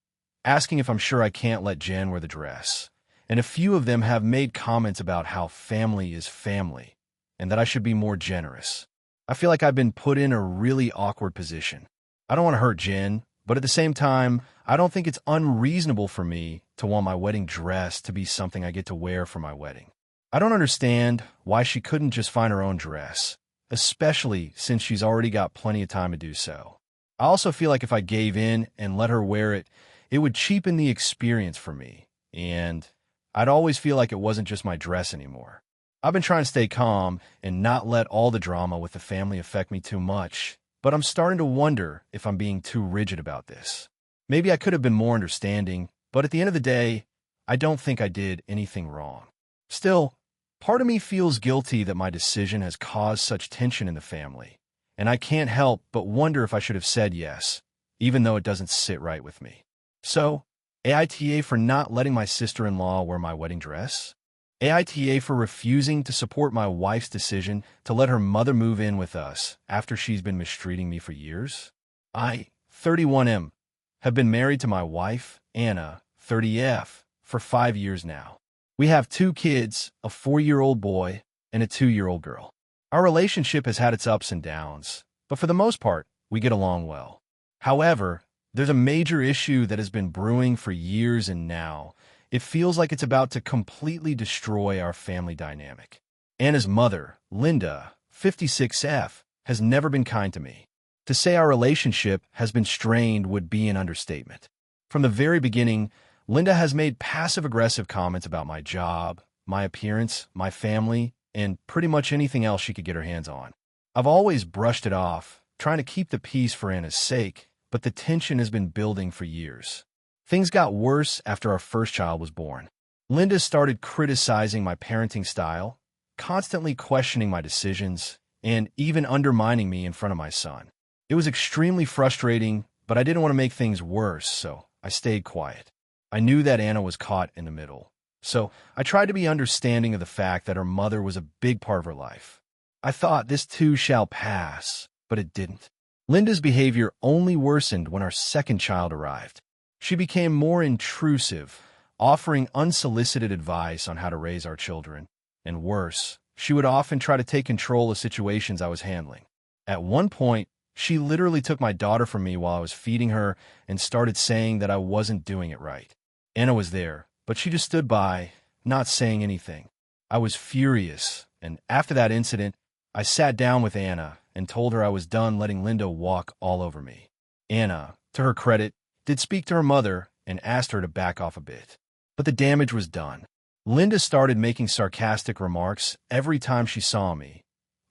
asking if I'm sure I can't let Jen wear the dress, and a few of them have made comments about how family is family and that I should be more generous. I feel like I've been put in a really awkward position. I don't want to hurt Jen, but at the same time, I don't think it's unreasonable for me to want my wedding dress to be something I get to wear for my wedding. I don't understand why she couldn't just find her own dress, especially since she's already got plenty of time to do so. I also feel like if I gave in and let her wear it, it would cheapen the experience for me, and I'd always feel like it wasn't just my dress anymore. I've been trying to stay calm and not let all the drama with the family affect me too much, but I'm starting to wonder if I'm being too rigid about this. Maybe I could have been more understanding, but at the end of the day, I don't think I did anything wrong. Still, part of me feels guilty that my decision has caused such tension in the family, and I can't help but wonder if I should have said yes, even though it doesn't sit right with me. So, AITA for not letting my sister-in-law wear my wedding dress? AITA for refusing to support my wife's decision to let her mother move in with us after she's been mistreating me for years? I, 31M, have been married to my wife, Anna, 30F, for 5 years now. We have 2 kids, a 4-year-old boy and a 2-year-old girl. Our relationship has had its ups and downs, but for the most part, we get along well. However, there's a major issue that has been brewing for years, and now it feels like it's about to completely destroy our family dynamic. Anna's mother, Linda, 56F, has never been kind to me. To say our relationship has been strained would be an understatement. From the very beginning, Linda has made passive-aggressive comments about my job, my appearance, my family, and pretty much anything else she could get her hands on. I've always brushed it off, trying to keep the peace for Anna's sake, but the tension has been building for years. Things got worse after our first child was born. Linda started criticizing my parenting style, constantly questioning my decisions, and even undermining me in front of my son. It was extremely frustrating, but I didn't want to make things worse, so I stayed quiet. I knew that Anna was caught in the middle, so I tried to be understanding of the fact that her mother was a big part of her life. I thought this too shall pass, but it didn't. Linda's behavior only worsened when our second child arrived. She became more intrusive, offering unsolicited advice on how to raise our children. And worse, she would often try to take control of situations I was handling. At one point, she literally took my daughter from me while I was feeding her and started saying that I wasn't doing it right. Anna was there, but she just stood by, not saying anything. I was furious, and after that incident, I sat down with Anna and told her I was done letting Linda walk all over me. Anna, to her credit, did speak to her mother and asked her to back off a bit. But the damage was done. Linda started making sarcastic remarks every time she saw me,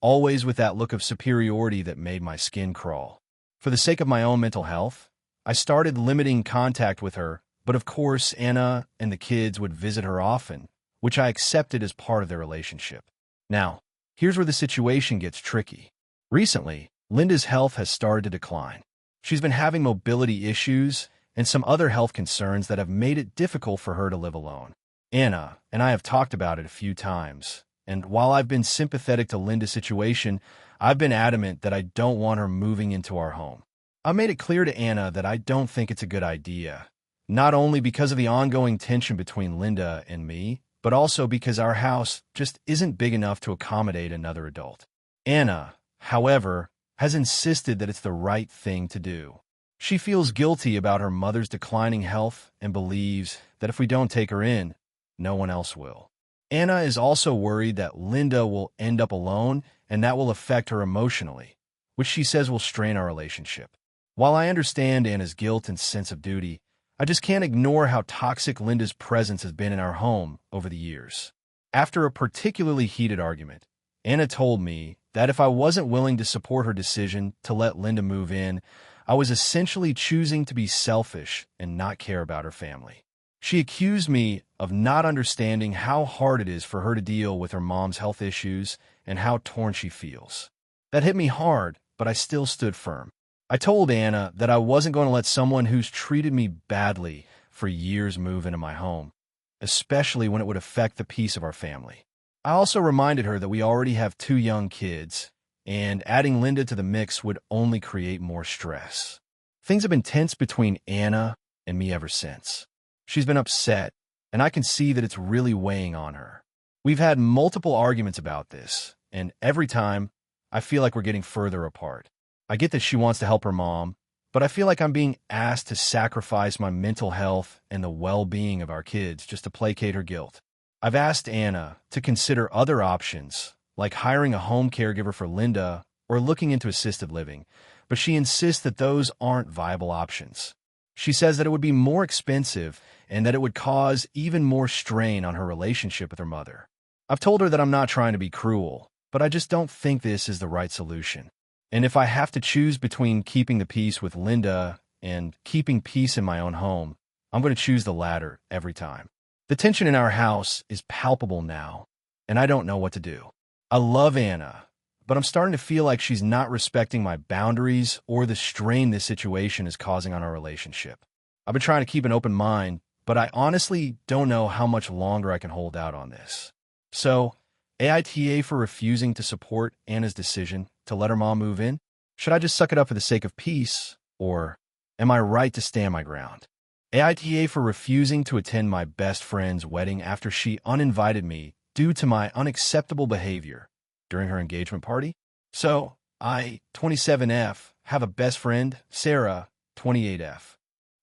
always with that look of superiority that made my skin crawl. For the sake of my own mental health, I started limiting contact with her, but of course Anna and the kids would visit her often, which I accepted as part of their relationship. Now, here's where the situation gets tricky. Recently, Linda's health has started to decline. She's been having mobility issues and some other health concerns that have made it difficult for her to live alone. Anna and I have talked about it a few times, and while I've been sympathetic to Linda's situation, I've been adamant that I don't want her moving into our home. I made it clear to Anna that I don't think it's a good idea, not only because of the ongoing tension between Linda and me, but also because our house just isn't big enough to accommodate another adult. Anna, however, has insisted that it's the right thing to do. She feels guilty about her mother's declining health and believes that if we don't take her in, no one else will. Anna is also worried that Linda will end up alone and that will affect her emotionally, which she says will strain our relationship. While I understand Anna's guilt and sense of duty, I just can't ignore how toxic Linda's presence has been in our home over the years. After a particularly heated argument, Anna told me that if I wasn't willing to support her decision to let Linda move in, I was essentially choosing to be selfish and not care about her family. She accused me of not understanding how hard it is for her to deal with her mom's health issues and how torn she feels. That hit me hard, but I still stood firm. I told Anna that I wasn't going to let someone who's treated me badly for years move into my home, especially when it would affect the peace of our family. I also reminded her that we already have 2 young kids, and adding Linda to the mix would only create more stress. Things have been tense between Anna and me ever since. She's been upset, and I can see that it's really weighing on her. We've had multiple arguments about this, and every time, I feel like we're getting further apart. I get that she wants to help her mom, but I feel like I'm being asked to sacrifice my mental health and the well-being of our kids just to placate her guilt. I've asked Anna to consider other options, like hiring a home caregiver for Linda or looking into assisted living, but she insists that those aren't viable options. She says that it would be more expensive and that it would cause even more strain on her relationship with her mother. I've told her that I'm not trying to be cruel, but I just don't think this is the right solution. And if I have to choose between keeping the peace with Linda and keeping peace in my own home, I'm going to choose the latter every time. The tension in our house is palpable now, and I don't know what to do. I love Anna, but I'm starting to feel like she's not respecting my boundaries or the strain this situation is causing on our relationship. I've been trying to keep an open mind, but I honestly don't know how much longer I can hold out on this. So, AITA for refusing to support Anna's decision to let her mom move in? Should I just suck it up for the sake of peace, or am I right to stand my ground? AITA for refusing to attend my best friend's wedding after she uninvited me due to my unacceptable behavior during her engagement party? So, I, 27F, have a best friend, Sarah, 28F.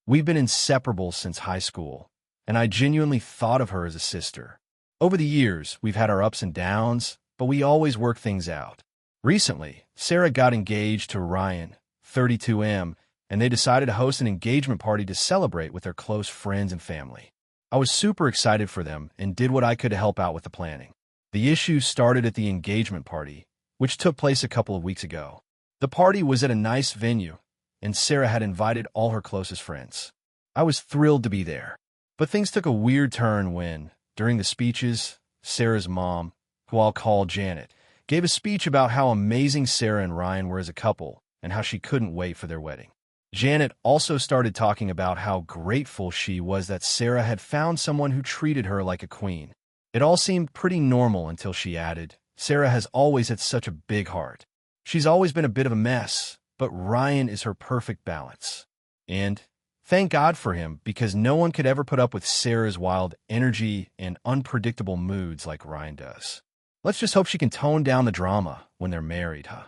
We've been inseparable since high school, and I genuinely thought of her as a sister. Over the years, we've had our ups and downs, but we always work things out. Recently, Sarah got engaged to Ryan, 32M, and they decided to host an engagement party to celebrate with their close friends and family. I was super excited for them and did what I could to help out with the planning. The issue started at the engagement party, which took place a couple of weeks ago. The party was at a nice venue, and Sarah had invited all her closest friends. I was thrilled to be there, but things took a weird turn when, during the speeches, Sarah's mom, who I'll call Janet, gave a speech about how amazing Sarah and Ryan were as a couple and how she couldn't wait for their wedding. Janet also started talking about how grateful she was that Sarah had found someone who treated her like a queen. It all seemed pretty normal until she added, Sarah has always had such a big heart. She's always been a bit of a mess, but Ryan is her perfect balance. And thank God for him, because no one could ever put up with Sarah's wild energy and unpredictable moods like Ryan does. Let's just hope she can tone down the drama when they're married, huh?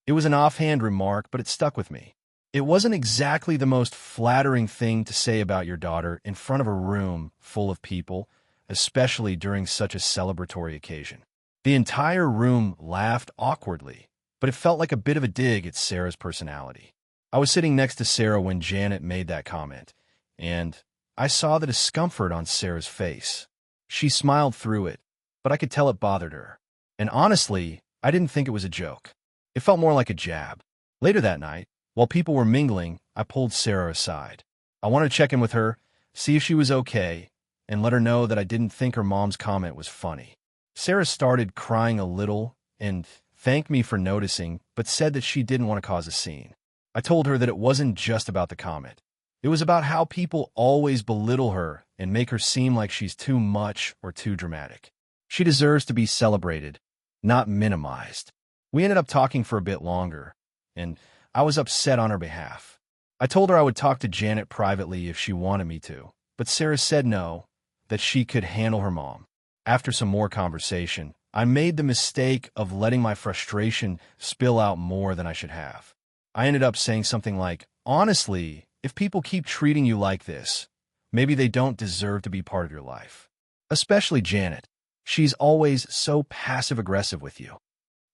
It was an offhand remark, but it stuck with me. It wasn't exactly the most flattering thing to say about your daughter in front of a room full of people, especially during such a celebratory occasion. The entire room laughed awkwardly, but it felt like a bit of a dig at Sarah's personality. I was sitting next to Sarah when Janet made that comment, and I saw the discomfort on Sarah's face. She smiled through it, but I could tell it bothered her. And honestly, I didn't think it was a joke. It felt more like a jab. Later that night, while people were mingling, I pulled Sarah aside. I wanted to check in with her, see if she was okay, and let her know that I didn't think her mom's comment was funny. Sarah started crying a little and thanked me for noticing, but said that she didn't want to cause a scene. I told her that it wasn't just about the comment. It was about how people always belittle her and make her seem like she's too much or too dramatic. She deserves to be celebrated, not minimized. We ended up talking for a bit longer, and I was upset on her behalf. I told her I would talk to Janet privately if she wanted me to, but Sarah said no, that she could handle her mom. After some more conversation, I made the mistake of letting my frustration spill out more than I should have. I ended up saying something like, honestly, if people keep treating you like this, maybe they don't deserve to be part of your life. Especially Janet. She's always so passive-aggressive with you.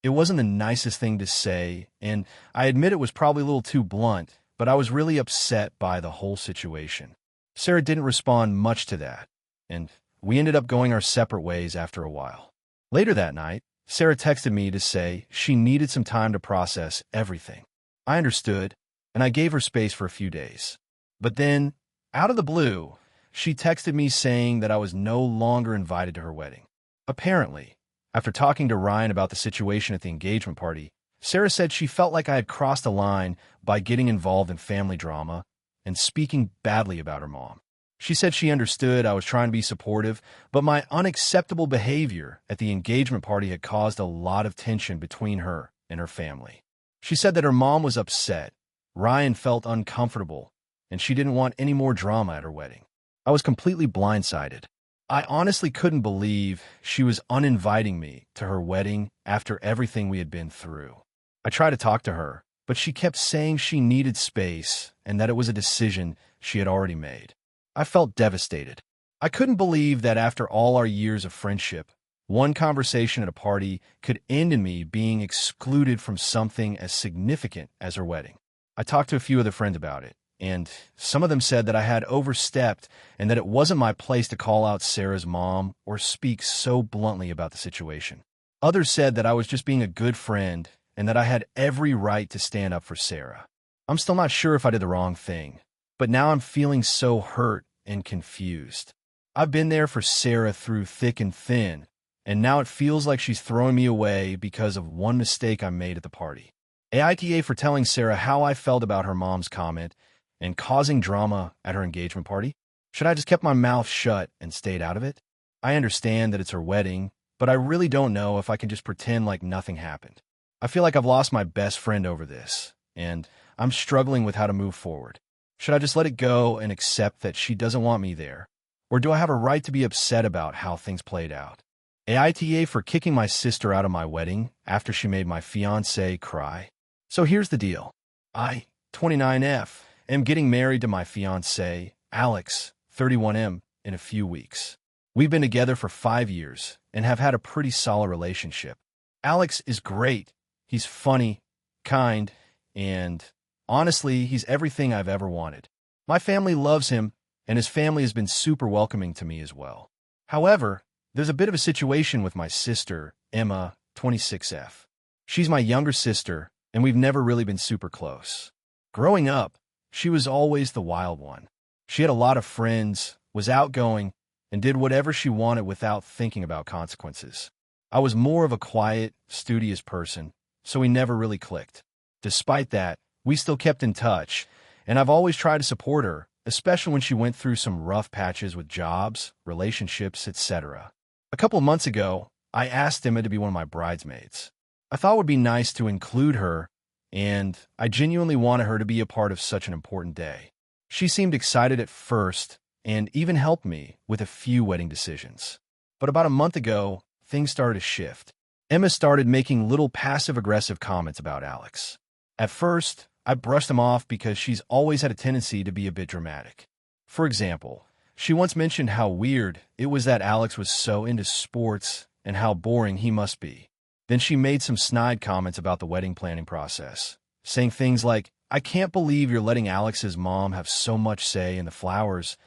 It wasn't the nicest thing to say, and I admit it was probably a little too blunt, but I was really upset by the whole situation. Sarah didn't respond much to that, and we ended up going our separate ways after a while. Later that night, Sarah texted me to say she needed some time to process everything. I understood, and I gave her space for a few days. But then, out of the blue, she texted me saying that I was no longer invited to her wedding. Apparently, after talking to Ryan about the situation at the engagement party, Sarah said she felt like I had crossed a line by getting involved in family drama and speaking badly about her mom. She said she understood I was trying to be supportive, but my unacceptable behavior at the engagement party had caused a lot of tension between her and her family. She said that her mom was upset, Ryan felt uncomfortable, and she didn't want any more drama at her wedding. I was completely blindsided. I honestly couldn't believe she was uninviting me to her wedding after everything we had been through. I tried to talk to her, but she kept saying she needed space and that it was a decision she had already made. I felt devastated. I couldn't believe that after all our years of friendship, one conversation at a party could end in me being excluded from something as significant as her wedding. I talked to a few other friends about it, and some of them said that I had overstepped and that it wasn't my place to call out Sarah's mom or speak so bluntly about the situation. Others said that I was just being a good friend and that I had every right to stand up for Sarah. I'm still not sure if I did the wrong thing, but now I'm feeling so hurt and confused. I've been there for Sarah through thick and thin, and now it feels like she's throwing me away because of one mistake I made at the party. AITA for telling Sarah how I felt about her mom's comment and causing drama at her engagement party? Should I just kept my mouth shut and stayed out of it? I understand that it's her wedding, but I really don't know if I can just pretend like nothing happened. I feel like I've lost my best friend over this, and I'm struggling with how to move forward. Should I just let it go and accept that she doesn't want me there? Or do I have a right to be upset about how things played out? AITA for kicking my sister out of my wedding after she made my fiancé cry. So here's the deal. I, 29F, am getting married to my fiancé, Alex, 31M, in a few weeks. We've been together for 5 years and have had a pretty solid relationship. Alex is great. He's funny, kind, and honestly, he's everything I've ever wanted. My family loves him, and his family has been super welcoming to me as well. However, there's a bit of a situation with my sister, Emma, 26F. She's my younger sister, and we've never really been super close. Growing up, she was always the wild one. She had a lot of friends, was outgoing, and did whatever she wanted without thinking about consequences. I was more of a quiet, studious person, so we never really clicked. Despite that, we still kept in touch, and I've always tried to support her, especially when she went through some rough patches with jobs, relationships, etc. A couple of months ago, I asked Emma to be one of my bridesmaids. I thought it would be nice to include her, and I genuinely wanted her to be a part of such an important day. She seemed excited at first, and even helped me with a few wedding decisions. But about a month ago, things started to shift. Emma started making little passive-aggressive comments about Alex. At first, I brushed them off because she's always had a tendency to be a bit dramatic. For example, she once mentioned how weird it was that Alex was so into sports and how boring he must be. Then she made some snide comments about the wedding planning process, saying things like, "I can't believe you're letting Alex's mom have so much say in the flowers,"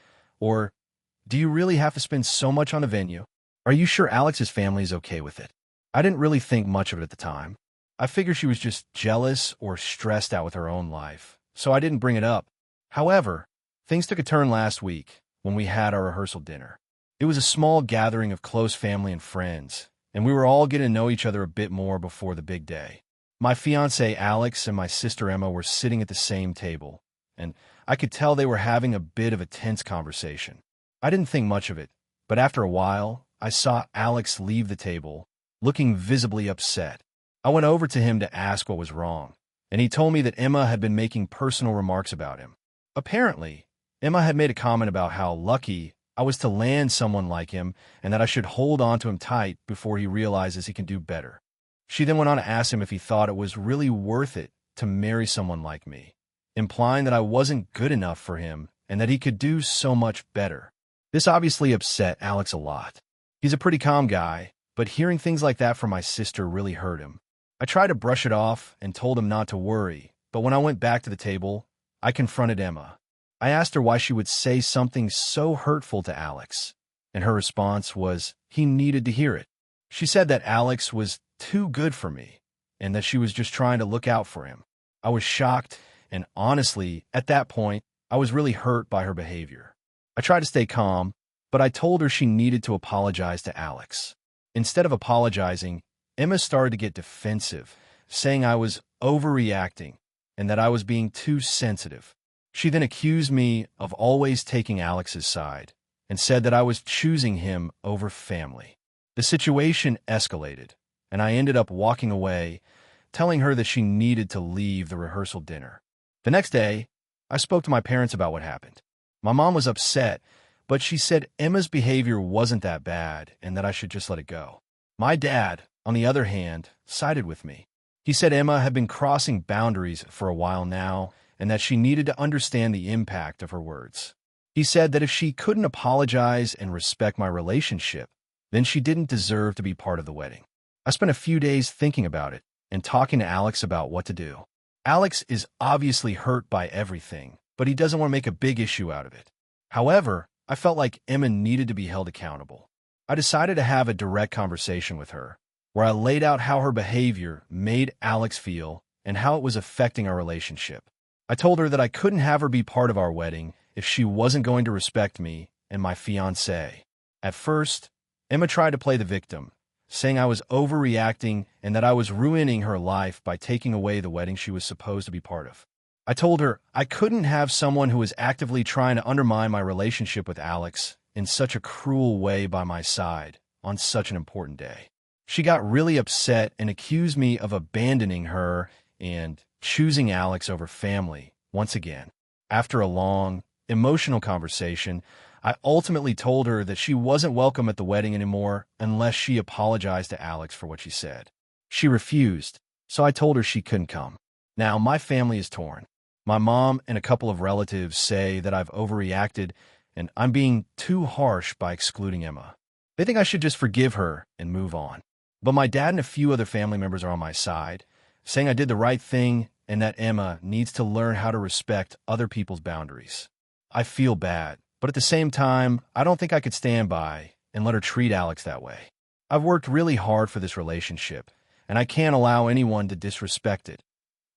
or, "Do you really have to spend so much on a venue? Are you sure Alex's family is okay with it?" I didn't really think much of it at the time. I figured she was just jealous or stressed out with her own life, so I didn't bring it up. However, things took a turn last week when we had our rehearsal dinner. It was a small gathering of close family and friends, and we were all getting to know each other a bit more before the big day. My fiancé Alex and my sister Emma were sitting at the same table, and I could tell they were having a bit of a tense conversation. I didn't think much of it, but after a while, I saw Alex leave the table, looking visibly upset. I went over to him to ask what was wrong, and he told me that Emma had been making personal remarks about him. Apparently, Emma had made a comment about how lucky I was to land someone like him and that I should hold on to him tight before he realizes he can do better. She then went on to ask him if he thought it was really worth it to marry someone like me, implying that I wasn't good enough for him and that he could do so much better. This obviously upset Alex a lot. He's a pretty calm guy, but hearing things like that from my sister really hurt him. I tried to brush it off and told him not to worry, but when I went back to the table, I confronted Emma. I asked her why she would say something so hurtful to Alex, and her response was he needed to hear it. She said that Alex was too good for me and that she was just trying to look out for him. I was shocked, and honestly, at that point, I was really hurt by her behavior. I tried to stay calm, but I told her she needed to apologize to Alex. Instead of apologizing, Emma started to get defensive, saying I was overreacting and that I was being too sensitive. She then accused me of always taking Alex's side and said that I was choosing him over family. The situation escalated, and I ended up walking away, telling her that she needed to leave the rehearsal dinner. The next day, I spoke to my parents about what happened. My mom was upset, but she said Emma's behavior wasn't that bad and that I should just let it go. My dad, on the other hand, sided with me. He said Emma had been crossing boundaries for a while now and that she needed to understand the impact of her words. He said that if she couldn't apologize and respect my relationship, then she didn't deserve to be part of the wedding. I spent a few days thinking about it and talking to Alex about what to do. Alex is obviously hurt by everything, but he doesn't want to make a big issue out of it. However, I felt like Emma needed to be held accountable. I decided to have a direct conversation with her, where I laid out how her behavior made Alex feel and how it was affecting our relationship. I told her that I couldn't have her be part of our wedding if she wasn't going to respect me and my fiancé. At first, Emma tried to play the victim, saying I was overreacting and that I was ruining her life by taking away the wedding she was supposed to be part of. I told her I couldn't have someone who was actively trying to undermine my relationship with Alex in such a cruel way by my side on such an important day. She got really upset and accused me of abandoning her and choosing Alex over family once again. After a long, emotional conversation, I ultimately told her that she wasn't welcome at the wedding anymore unless she apologized to Alex for what she said. She refused, so I told her she couldn't come. Now, my family is torn. My mom and a couple of relatives say that I've overreacted and I'm being too harsh by excluding Emma. They think I should just forgive her and move on. But my dad and a few other family members are on my side, saying I did the right thing and that Emma needs to learn how to respect other people's boundaries. I feel bad, but at the same time, I don't think I could stand by and let her treat Alex that way. I've worked really hard for this relationship, and I can't allow anyone to disrespect it,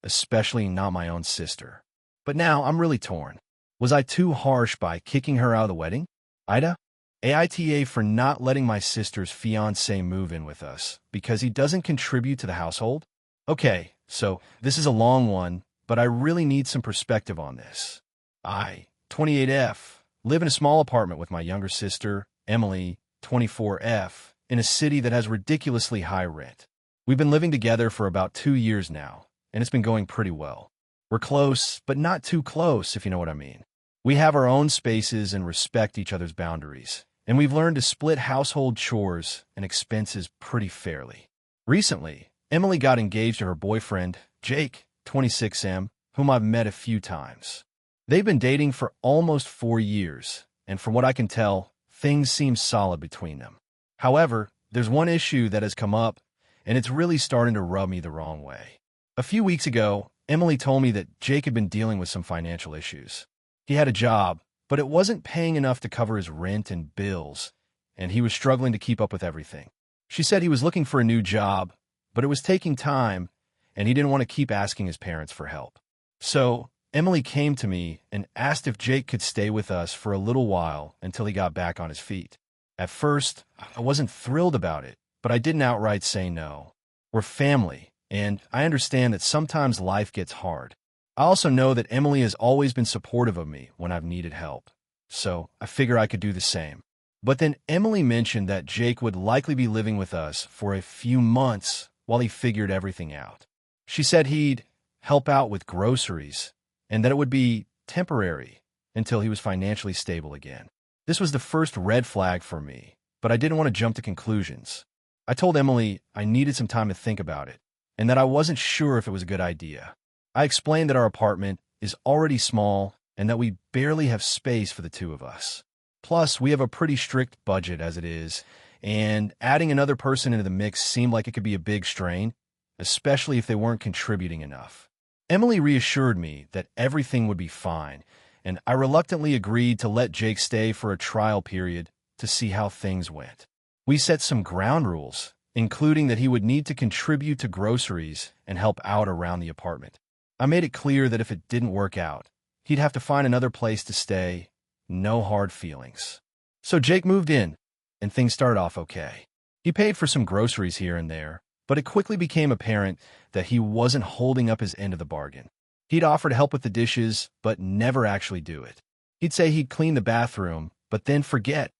especially not my own sister. But now I'm really torn. Was I too harsh by kicking her out of the wedding? AITA? AITA for not letting my sister's fiancé move in with us because he doesn't contribute to the household? Okay, so this is a long one, but I really need some perspective on this. I, 28F, live in a small apartment with my younger sister, Emily, 24F, in a city that has ridiculously high rent. We've been living together for about 2 years now, and it's been going pretty well. We're close, but not too close, if you know what I mean. We have our own spaces and respect each other's boundaries, and we've learned to split household chores and expenses pretty fairly. Recently, Emily got engaged to her boyfriend, Jake, 26M, whom I've met a few times. They've been dating for almost 4 years, and from what I can tell, things seem solid between them. However, there's one issue that has come up, and it's really starting to rub me the wrong way. A few weeks ago, Emily told me that Jake had been dealing with some financial issues. He had a job, but it wasn't paying enough to cover his rent and bills, and he was struggling to keep up with everything. She said he was looking for a new job, but it was taking time, and he didn't want to keep asking his parents for help. So, Emily came to me and asked if Jake could stay with us for a little while until he got back on his feet. At first, I wasn't thrilled about it, but I didn't outright say no. We're family, and I understand that sometimes life gets hard. I also know that Emily has always been supportive of me when I've needed help, so I figure I could do the same. But then Emily mentioned that Jake would likely be living with us for a few months while he figured everything out. She said he'd help out with groceries, and that it would be temporary until he was financially stable again. This was the first red flag for me, but I didn't want to jump to conclusions. I told Emily I needed some time to think about it, and that I wasn't sure if it was a good idea. I explained that our apartment is already small and that we barely have space for the two of us. Plus, we have a pretty strict budget as it is, and adding another person into the mix seemed like it could be a big strain, especially if they weren't contributing enough. Emily reassured me that everything would be fine, and I reluctantly agreed to let Jake stay for a trial period to see how things went. We set some ground rules, including that he would need to contribute to groceries and help out around the apartment. I made it clear that if it didn't work out, he'd have to find another place to stay. No hard feelings. So Jake moved in, and things started off okay. He paid for some groceries here and there, but it quickly became apparent that he wasn't holding up his end of the bargain. He'd offer to help with the dishes, but never actually do it. He'd say he'd clean the bathroom, but then forget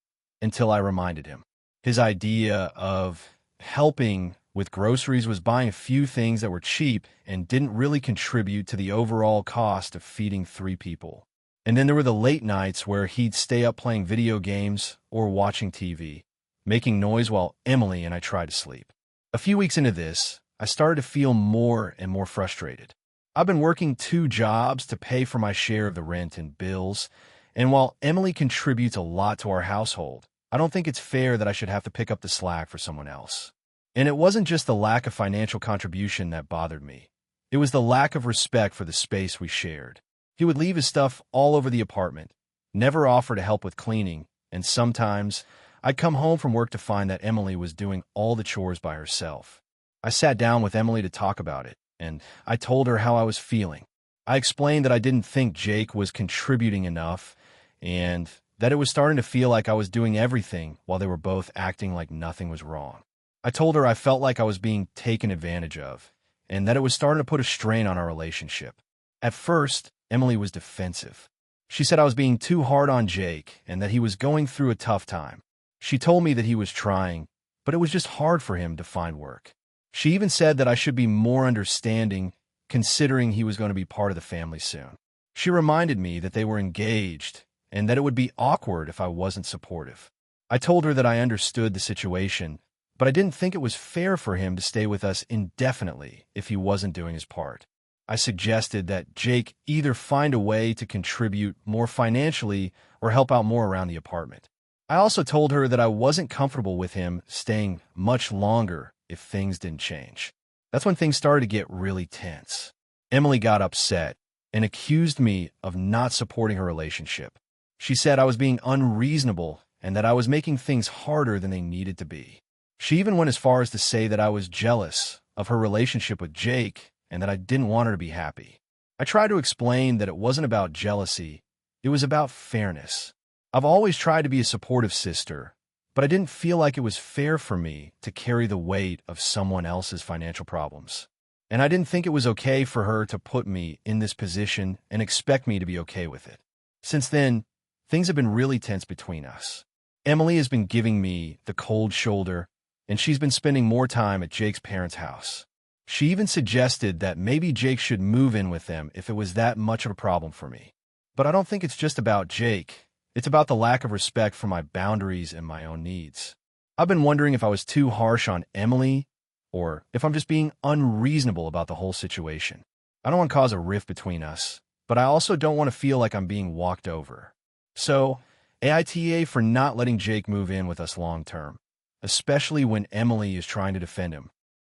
until I reminded him. His idea of helping with groceries was buying a few things that were cheap and didn't really contribute to the overall cost of feeding 3 people. And then there were the late nights where he'd stay up playing video games or watching TV, making noise while Emily and I tried to sleep. A few weeks into this, I started to feel more and more frustrated. I've been working 2 jobs to pay for my share of the rent and bills, and while Emily contributes a lot to our household, I don't think it's fair that I should have to pick up the slack for someone else. And it wasn't just the lack of financial contribution that bothered me. It was the lack of respect for the space we shared. He would leave his stuff all over the apartment, never offer to help with cleaning, and sometimes I'd come home from work to find that Emily was doing all the chores by herself. I sat down with Emily to talk about it, and I told her how I was feeling. I explained that I didn't think Jake was contributing enough, and that it was starting to feel like I was doing everything while they were both acting like nothing was wrong. I told her I felt like I was being taken advantage of, and that it was starting to put a strain on our relationship. At first, Emily was defensive. She said I was being too hard on Jake and that he was going through a tough time. She told me that he was trying, but it was just hard for him to find work. She even said that I should be more understanding, considering he was going to be part of the family soon. She reminded me that they were engaged and that it would be awkward if I wasn't supportive. I told her that I understood the situation, but I didn't think it was fair for him to stay with us indefinitely if he wasn't doing his part. I suggested that Jake either find a way to contribute more financially or help out more around the apartment. I also told her that I wasn't comfortable with him staying much longer if things didn't change. That's when things started to get really tense. Emily got upset and accused me of not supporting her relationship. She said I was being unreasonable and that I was making things harder than they needed to be. She even went as far as to say that I was jealous of her relationship with Jake and that I didn't want her to be happy. I tried to explain that it wasn't about jealousy, it was about fairness. I've always tried to be a supportive sister, but I didn't feel like it was fair for me to carry the weight of someone else's financial problems. And I didn't think it was okay for her to put me in this position and expect me to be okay with it. Since then, things have been really tense between us. Emily has been giving me the cold shoulder, and she's been spending more time at Jake's parents' house. She even suggested that maybe Jake should move in with them if it was that much of a problem for me. But I don't think it's just about Jake. It's about the lack of respect for my boundaries and my own needs. I've been wondering if I was too harsh on Emily or if I'm just being unreasonable about the whole situation. I don't want to cause a rift between us, but I also don't want to feel like I'm being walked over. So, AITA for not letting Jake move in with us long term, especially when Emily is trying to defend him.